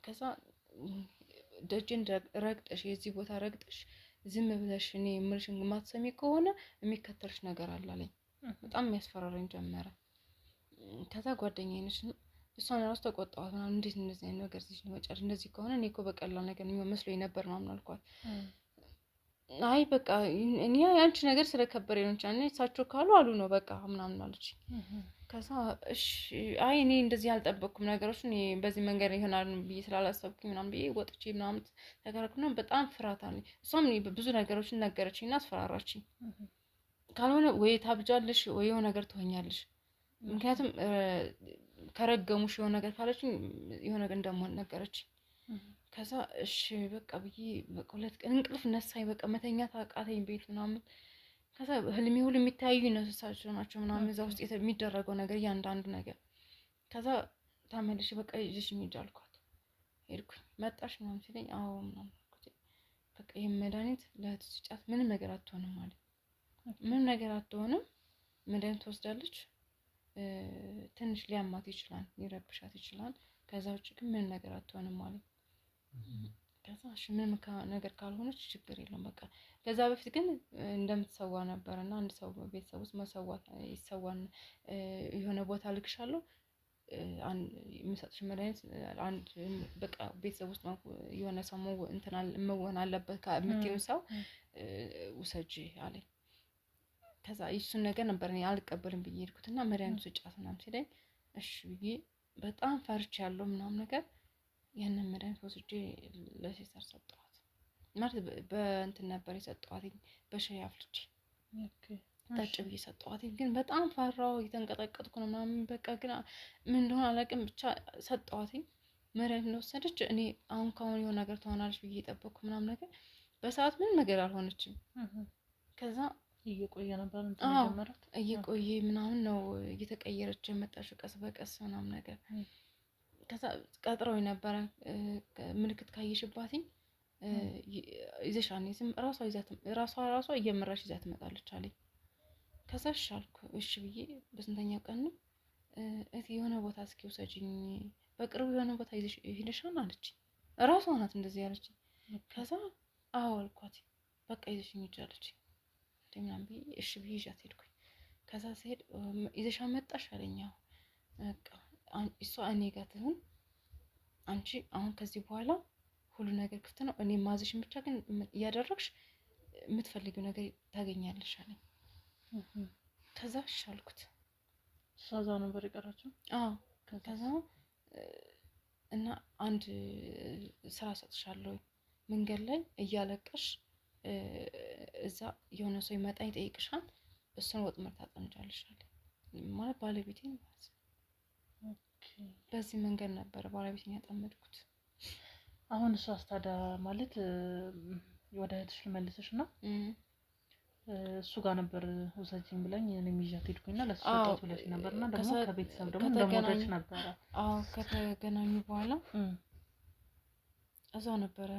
ከዛ ደጅን ረግጠሽ የዚህ ቦታ ረግጠሽ ዝም ብለሽ እኔ የምልሽን ማትሰሚ ከሆነ የሚከተልሽ ነገር አለ አለኝ። በጣም የሚያስፈራራኝ ጀመረ። ከዛ ጓደኛዬ ነች እሷን ራሱ ተቆጣኋት ምናምን እንዴት እንደዚህ አይነት ነገር እዚህ ወጫሽ እንደዚህ ከሆነ እኔ እኮ በቀላል ነገር መስሎኝ ነበር ምናምን አልኳት። አይ በቃ እኔ ያንቺ ነገር ስለከበረኝ ነው እንጂ እሳቸው ካሉ አሉ ነው በቃ ምናምን አለች። ከዛ እሺ አይ እኔ እንደዚህ ያልጠበቅኩም ነገሮች እኔ በዚህ መንገድ ይሆናል ብዬ ስላላሰብኩኝ ምናምን ብዬ ወጥቼ ምናምን ተከራክረን በጣም ፍርሃት አለኝ። እሷም ብዙ ነገሮችን ነገረችኝና አስፈራራችኝ። ካልሆነ ወይ ታብጃለሽ ወይ የሆነ ነገር ትሆኛለሽ። ምክንያቱም ከረገሙሽ የሆነ ነገር ካለችኝ የሆነ ነገር እንደማን ነገረችኝ። ከዛ እሺ በቃ ብዬ በቃ 2 ቀን እንቅልፍ ነሳኝ። በቃ መተኛት አቃተኝ ቤት ምናምን። ከዛ ህልሜ ሁሉ የሚታዩ እነሱሳቸው ናቸው ምናምን እዛ ውስጥ የሚደረገው ነገር እያንዳንዱ ነገር። ከዛ ታመልሽ በቃ ይዘሽኝ ሂጂ አልኳት። ሄድኩኝ። መጣሽ ምናምን ሲለኝ አዎ ምናምን አልኩት። በቃ ይሄን መድኃኒት ለእህት ስጫት ምንም ነገር አትሆንም ማለት ምንም ነገር አትሆንም። መድኃኒት ትወስዳለች። ትንሽ ሊያማት ይችላል፣ ሊረብሻት ይችላል። ከዛ ውጭ ግን ምንም ነገር አትሆንም ማለት። ከዛ እሺ ምንም ነገር ካልሆነች ችግር የለም በቃ። ከዛ በፊት ግን እንደምትሰዋ ነበርና አንድ ሰው ቤተሰብ ውስጥ መሰዋት ይሰዋን የሆነ ቦታ ልክሻለሁ የምሰጥሽ መድኃኒት አንድ በቃ ቤተሰብ ውስጥ የሆነ ሰው እንትን መሆን አለበት ከምትይው ሰው ውሰጂ አለኝ። ከዛ እሱን ነገር ነበር እኔ አልቀበልም ብዬ ሄድኩትና መድኃኒቱ ስጫት ምናምን ሲለኝ እሺ ብዬ በጣም ፈርቻለሁ ምናምን ነገር ያንን መድኃኒት ወስጄ ለሲስተር ሰጠኋት። ማለት በእንትን ነበር የሰጠኋት በሻይ አፍልቼ ጠጭ ብዬ ሰጠኋት። ግን በጣም ፈራው፣ እየተንቀጠቀጥኩ ነው ምናምን። በቃ ግን ምን እንደሆነ አላውቅም፣ ብቻ ሰጠኋት። መድኃኒት እንደወሰደች እኔ አሁን ከአሁን የሆነ ነገር ትሆናለች ብዬ የጠበቅኩ ምናምን ነገር በሰዓት ምንም ነገር አልሆነችም። ከዛ እየቆየ ነበር እንትን ጀመራት። እየቆየ ምናምን ነው እየተቀየረች የመጣችው ቀስ በቀስ ምናምን ነገር። ከዛ ቀጥረው ነበረ ምልክት ካየሽባትኝ ይዘሻኔ ዝም ራሷ እየመራሽ ይዛ ትመጣለች አለኝ። ከዛ እሺ አልኩ። እሺ ብዬ በስንተኛው ቀን ነው የሆነ ቦታ እስኪ ውሰጂኝ፣ በቅርቡ የሆነ ቦታ ይዘሽ ሄደሻል አለችኝ። ራሷ ናት እንደዚህ ያለችኝ። ከዛ አዎ አልኳት። በቃ ይዘሽኝ ሂጂ አለችኝ። ምናምን ብዬ እሺ ብዬ ይዣት ሄድኩኝ። ከዛ ስሄድ ይዘሻ መጣሽ አለኝ። በቃ እሷ እኔ ጋር ትሁን፣ አንቺ አሁን ከዚህ በኋላ ሁሉ ነገር ክፍት ነው፣ እኔ ማዘሽን ብቻ ግን እያደረግሽ የምትፈልጊው ነገር ታገኛለሽ አለኝ። ከዛ እሺ አልኩት። እዛ ነበር የቀረችው። አዎ ከዛ እና አንድ ስራ ሰጥሻለሁ፣ መንገድ ላይ እያለቀሽ እዛ የሆነ ሰው ይመጣ ይጠይቅሻል፣ እሱን ወጥመድ ታጠምጃለሽ አለኝ። ማለት ባለቤቴን ማለት ነው። በዚህ መንገድ ነበር ባለቤቴን ያጠመድኩት። አሁን እሱ አስታዳ ማለት ወደ እህትሽ ልመልስሽ እና እሱ ጋር ነበር ውሰጂኝ ብላኝ እኔም ይዣት ሄድኩኝና ለሱ ሰጣት ብለሽ ነበርና ደግሞ ከቤተሰብ ደግሞ እንደሞተች ነበረ። አዎ ከተገናኙ በኋላ እዛው ነበረ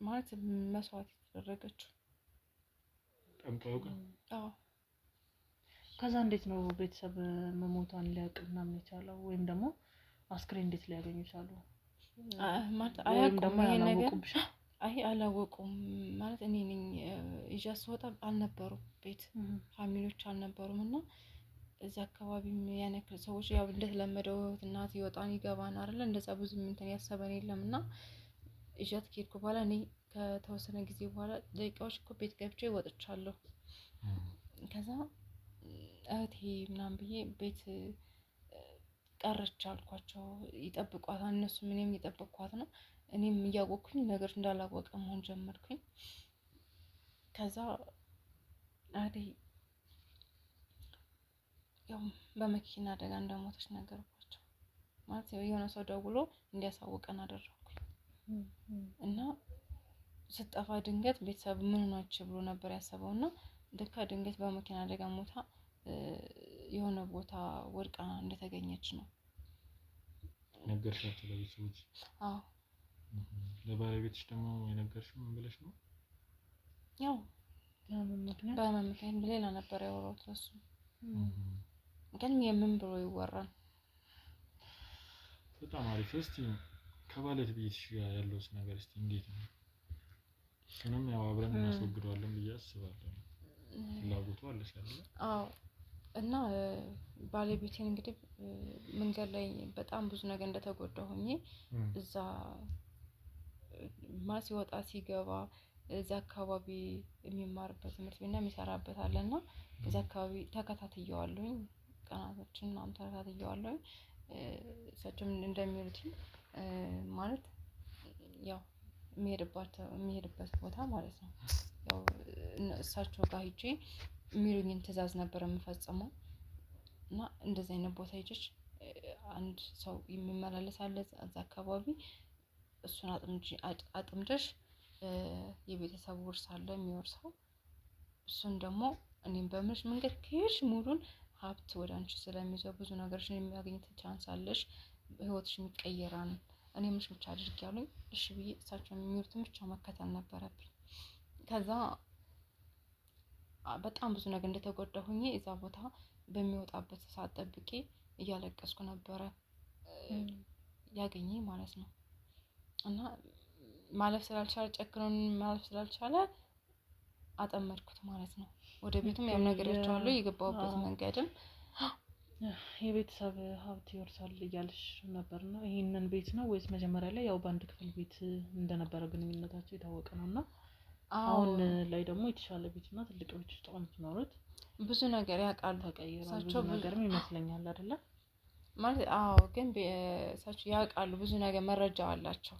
ማለት መስዋዕት የተደረገችው። አዎ ከዛ እንዴት ነው ቤተሰብ መሞቷን ሊያውቅ ምናምን የቻለው? ወይም ደግሞ አስክሬን እንዴት ሊያገኙ ቻሉ? ማለት አያውቁም ይሄን ነገር። አይ አላወቁም ማለት እኔ ነኝ ይዣ ስወጣ አልነበሩም፣ ቤት ፋሚሊዎች አልነበሩም። እና እዛ አካባቢም ያነክል ሰዎች ያው እንደተለመደው እናት ይወጣን ይገባን አይደል፣ እንደዛ ብዙ እንትን ያሰበን የለም። እና ይዣት ከሄድኩ በኋላ እኔ ከተወሰነ ጊዜ በኋላ ደቂቃዎች እኮ ቤት ገብቼ ወጥቻለሁ። ከዛ እህቴ ምናምን ብዬ ቤት ቀረች አልኳቸው። ይጠብቋት እነሱ ምንም እየጠበቅኳት ነው። እኔም እያወቅኩኝ ነገሮች እንዳላወቀ መሆን ጀመርኩኝ። ከዛ እህቴ ያው በመኪና አደጋ እንደሞተች ነገርኳቸው። ማለት የሆነ ሰው ደውሎ እንዲያሳውቀን አደረኩኝ። እና ስጠፋ ድንገት ቤተሰብ ምን ሆነች ብሎ ነበር ያሰበው። እና ደካ ድንገት በመኪና አደጋ ሞታ የሆነ ቦታ ወድቃ እንደተገኘች ነው ነገርሻቸው ለቤተሰቦች? አዎ። ለባለቤትሽ ደግሞ የነገርሽው ምን ብለሽ ነው? ያው በምክንያት ሌላ ነበር ያወራሁት ለሱ። ግን የምን ብሎ ይወራል? በጣም አሪፍ። እስቲ ከባለቤትሽ ጋር ያለውስ ነገር እስቲ እንዴት ነው? እሱንም ያው አብረን እናስወግደዋለን ብዬ አስባለሁ። ፍላጎቱ አለሽ አይደል? አዎ። እና ባለቤቴን እንግዲህ መንገድ ላይ በጣም ብዙ ነገር እንደተጎዳሁኝ እዛ ማለት ሲወጣ ሲገባ እዛ አካባቢ የሚማርበት ትምህርት ቤትና የሚሰራበት አለና እዛ አካባቢ ተከታትየዋለሁኝ፣ ቀናቶችን ምናምን ተከታትየዋለሁኝ። እሳቸውም እንደሚሉት ማለት ያው የሚሄድበት ቦታ ማለት ነው። ያው እሳቸው ጋር ሂጄ የሚሉኝን ትዕዛዝ ነበር የምፈጽመው። እና እንደዚህ አይነት ቦታ ሂጅ አንድ ሰው የሚመላለስ አለ እዛ አካባቢ፣ እሱን አጥምደሽ የቤተሰቡ ውርስ አለ የሚወርሰው፣ እሱን ደግሞ እኔም በምንሽ መንገድ ከሄድሽ ሙሉን ሀብት ወደ አንቺ ስለሚይዘው ብዙ ነገርሽን የሚያገኝት ቻንስ አለሽ፣ ህይወትሽ የሚቀየራን እኔ ምንሽ ብቻ አድርጊ ያሉኝ። እሺ ብዬ እሳቸው የሚሉትን ብቻ መከተል ነበረብኝ። ከዛ በጣም ብዙ ነገር እንደተጎዳሁኝ እዛ ቦታ በሚወጣበት ሰዓት ጠብቄ እያለቀስኩ ነበረ ያገኘኝ ማለት ነው። እና ማለፍ ስላልቻለ ጨክኖን ማለፍ ስላልቻለ አጠመድኩት ማለት ነው። ወደ ቤቱም ያው ነገሮቻለሁ የገባሁበት መንገድም የቤተሰብ ሀብት ይወርሳል እያልሽ ነበርና ይሄንን ቤት ነው ወይስ መጀመሪያ ላይ ያው በአንድ ክፍል ቤት እንደነበረ ግንኙነታቸው የታወቀ ነውና አሁን ላይ ደግሞ የተሻለ ቤትና ትልቅ ቤት ውስጥ ነው የምትኖሩት? ብዙ ነገር ያውቃሉ፣ ተቀይሯል ብዙ ነገርም ይመስለኛል አይደለ ማለት? አዎ። ግን እሳቸው ያውቃሉ ብዙ ነገር፣ መረጃ አላቸው።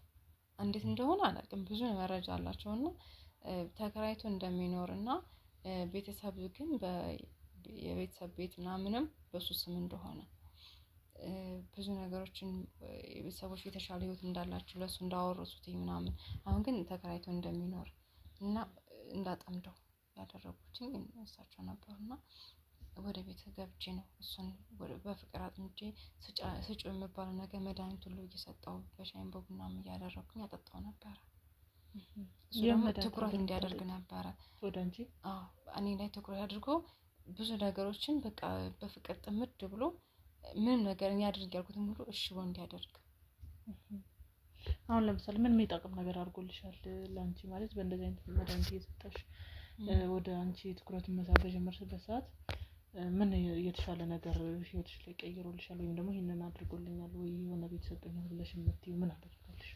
እንዴት እንደሆነ አላውቅም፣ ብዙ መረጃ አላቸውና ተከራይቶ እንደሚኖርና ቤተሰብ ግን የቤተሰብ ቤት ምናምንም በሱ ስም እንደሆነ ብዙ ነገሮችን ቤተሰቦች የተሻለ ህይወት እንዳላቸው ለሱ እንዳወረሱት ምናምን አሁን ግን ተከራይቶ እንደሚኖር እና እንዳጠምደው ያደረጉትኝ እሳቸው ነበሩና ወደ ቤት ገብቼ ነው እሱን በፍቅር አጥምጄ ስጩ የሚባለው ነገር መድኃኒት ሁሉ እየሰጠው በሻይን በቡናም እያደረኩኝ ያጠጣው ነበረ። እሱ ደግሞ ትኩረት እንዲያደርግ ነበረ ወደ አንቺ። እኔ ላይ ትኩረት አድርጎ ብዙ ነገሮችን በቃ በፍቅር ጥምድ ብሎ ምንም ነገር እኔ አድርግ ያልኩትም ሁሉ እሺ ብሎ እንዲያደርግ። አሁን ለምሳሌ ምን የሚጠቅም ነገር አድርጎልሻል ለአንቺ ማለት በእንደዚህ አይነት መድኃኒት እየሰጠሽ ወደ አንቺ ትኩረቱን መሳብ በጀመርሽበት ሰዓት ምን የተሻለ ነገር ህይወትሽ ላይ ቀይሮልሻል ወይም ደግሞ ይሄንን አድርጎልኛል ወይ የሆነ ቤት ሰጠኛል ብለሽ የምትይው ምን አደረገልሽ?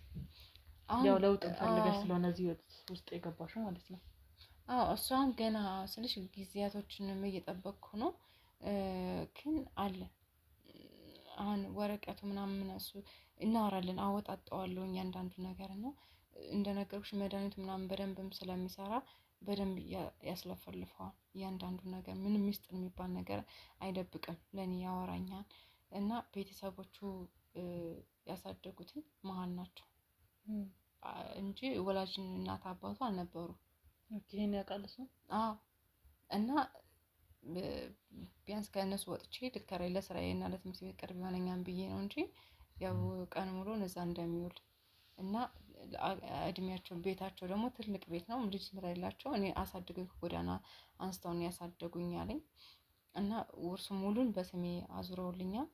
ያው ለውጥ ፈልገሽ ስለሆነ እዚህ ውስጥ የገባሽው ማለት ነው። እሷን ገና ስልሽ ጊዜያቶችንም እየጠበቅኩ ነው ግን አለ አሁን ወረቀቱ ምናምን እሱ እናወራለን አወጣጣዋለሁ እያንዳንዱ ነገር ነው እንደነገርኩሽ መድኃኒቱ ምናምን በደንብም ስለሚሰራ በደንብ ያስለፈልፈዋል እያንዳንዱ ነገር ምንም ሚስጥር የሚባል ነገር አይደብቅም ለኔ ያወራኛል እና ቤተሰቦቹ ያሳደጉትን መሀል ናቸው እንጂ ወላጅ እናት አባቱ አልነበሩ። ይሄን ያውቃል እሱ? እና ቢያንስ ከእነሱ ወጥቼ ልከራይ ለስራዬና ለትምህርት ቤት ቅርብ ይሆነኛል ብዬ ነው እንጂ ያው ቀን ሙሉ እዛ እንደሚውል እና እድሜያቸው ቤታቸው ደግሞ ትልቅ ቤት ነው ልጅ ስለሌላቸው እኔ አሳድገው ጎዳና አንስተው ነው ያሳደጉኝ አለኝ እና ውርሱ ሙሉን በስሜ አዙረውልኛል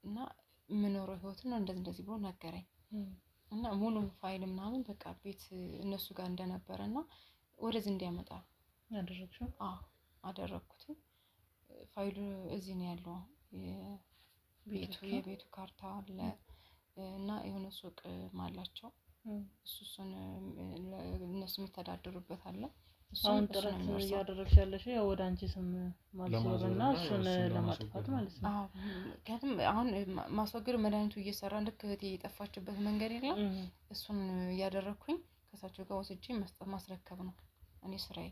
እና የምኖረው ህይወት ነው እንደዚህ ብሎ ነገረኝ እና ሙሉ ፋይል ምናምን በቃ ቤት እነሱ ጋር እንደነበረና ወደዚህ እንዲያመጣ ያደረግሽው? አደረኩት። ፋይሉ እዚህ ነው ያለው የቤቱ ካርታ አለ እና የሆነ ሱቅ ማላቸው እሱን እነሱ የሚተዳደሩበት አለ። አሁን ጥረት እያደረግሽ ያለሽ ያው ወደ አንቺ ስም ማስወርና እሱን ለማጥፋት ማለት ነው። ምክንያቱም አሁን ማስወገድ መድኃኒቱ እየሰራ ልክ እህቴ የጠፋችበት መንገድ የለም እሱን እያደረኩኝ ከእሳቸው ጋር ወስጄ መስጠት ማስረከብ ነው እኔ ስራዬ።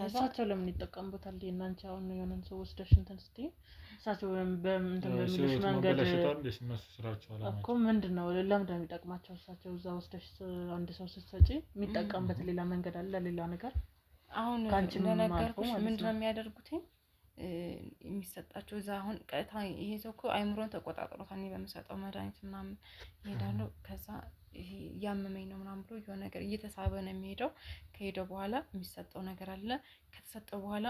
እሳቸው ለምን ይጠቀሙበታል? እናንቺ አሁን የሆነን ሰው ወስደሽ እንትን ስትይ እሳቸው በእንትን በሚሉሽ መንገድ እኮ ምንድን ነው ለምን የሚጠቅማቸው? እሳቸው እዛ ወስደሽ አንድ ሰው ስትሰጪ የሚጠቀምበት ሌላ መንገድ አለ ሌላ ነገር አሁን እንደነገርኩሽ ምንድነው የሚያደርጉት የሚሰጣቸው እዛ አሁን ቀጥታ ይሄ ሰው እኮ አይምሮን ተቆጣጥሮታል እኔ በምሰጠው መድኃኒት ምናምን ይሄዳሉ ከዛ ይሄ ያመመኝ ነው ምናምን ብሎ የሆነ ነገር እየተሳበ ነው የሚሄደው ከሄደው በኋላ የሚሰጠው ነገር አለ ከተሰጠው በኋላ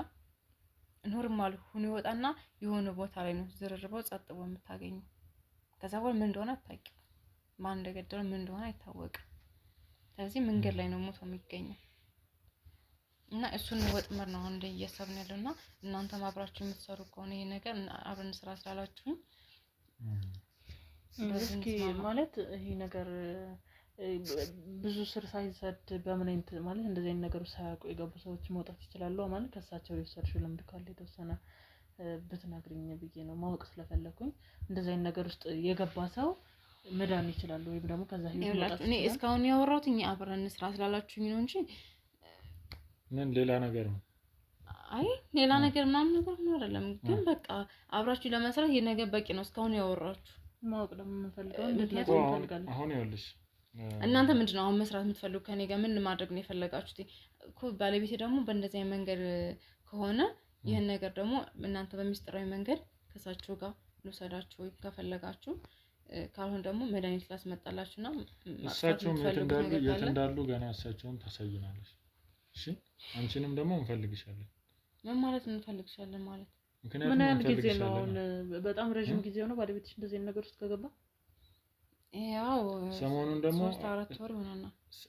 ኖርማል ሆኖ ይወጣና የሆነ ቦታ ላይ ነው ዝርርበው ጸጥቦ የምታገኘው ከዛ በኋላ ምን እንደሆነ አታውቂም ማን እንደገደለው ምን እንደሆነ አይታወቅም ስለዚህ መንገድ ላይ ነው ሞቶ የሚገኘው እና እሱን ወጥመር ነው እንደ እየሰብን ያለውና እናንተም አብራችሁ የምትሰሩ ከሆነ ይሄ ነገር አብረን ስራ ስላላችሁ እስኪ ማለት ይሄ ነገር ብዙ ስር ሳይሰድ በምን አይነት ማለት እንደዚህ አይነት ነገሮች ሳያውቁ የገቡ ሰዎች መውጣት ይችላሉ ማለት ከሳቸው የወሰድሽው ልምድ ካለ የተወሰነ ብትነግሪኝ ብዬ ነው ማወቅ ስለፈለኩኝ እንደዚህ አይነት ነገር ውስጥ የገባ ሰው መዳን ይችላል ወይም ደግሞ ከዛ ህይወት መውጣት እኔ እስካሁን ያወራሁት አብረን ስራ ስላላችሁኝ ነው እንጂ ምን ሌላ ነገር ነው አይ ሌላ ነገር ምናምን ነገር ነው አይደለም ግን በቃ አብራችሁ ለመስራት ይሄ ነገር በቂ ነው እስካሁን ያወራችሁ ማወቅ ደግሞ የምፈልገው እንዴት ነው እንፈልጋለን አሁን ይኸውልሽ እናንተ ምንድነው አሁን መስራት የምትፈልጉ ከኔ ጋር ምን ማድረግ ነው የፈለጋችሁት እኮ ባለቤቴ ደግሞ በእንደዚህ አይነት መንገድ ከሆነ ይሄን ነገር ደግሞ እናንተ በሚስጥራዊ መንገድ ከሳችሁ ጋር ልውሰዳችሁ ወይ ከፈለጋችሁ ካልሆነ ደግሞ መድኃኒት ላስመጣላችሁና እሳቸው የት እንዳሉ ገና እሳቸውን ታሳይናለሽ እሺ አንቺንም ደግሞ እንፈልግሻለን ምን ማለት እንፈልግሻለን ማለት ምን ያህል ጊዜ ነው በጣም ረጅም ጊዜ ነው ባለቤትሽ እንደዚህ ነገር ውስጥ ከገባ ያው ሰሞኑን ደግሞ 3-4 ወር ሆነና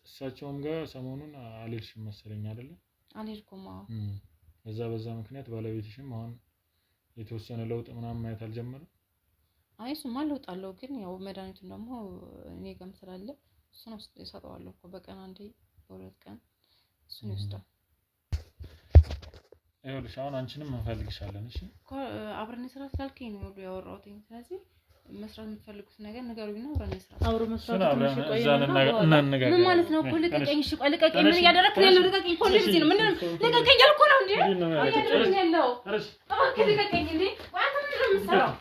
እሳቸውም ጋር ሰሞኑን አልሄድሽም መሰለኝ አይደለ አልሄድኩም በዛ ምክንያት ባለቤትሽም አሁን የተወሰነ ለውጥ ምናምን ማየት አልጀመረም አይ እሱማ ለውጥ አለው ግን ያው መድኃኒቱን ደግሞ እኔ ጋርም ስላለ እሱን እሰጠዋለሁ እኮ በቀን አንዴ በሁለት ቀን እሱን ይወስዳል ይኸውልሽ አሁን አንቺንም እንፈልግሻለን እሺ አብረን ስራ ስላልከኝ ነው ያወራሁት ስለዚህ መስራት የምትፈልጉት ነገር ንገሩኝና አብረን እንስራ። አብሮ መስራት ትንሽ እናነጋገር። ምን ማለት ነው? እኮ ልቀቀኝ። እሺ ቆይ ልቀቀኝ። ምን እያደረክ ነው? ልቀቀኝ። እኮ ልጅ ነው። ምን ልቀቀኝ አልኩህ ነው እንዴ? አያደረክ ነው ያለው። እባክህ ልቀቀኝ እንዴ! አንተ ምንድን ነው የምትሰራው?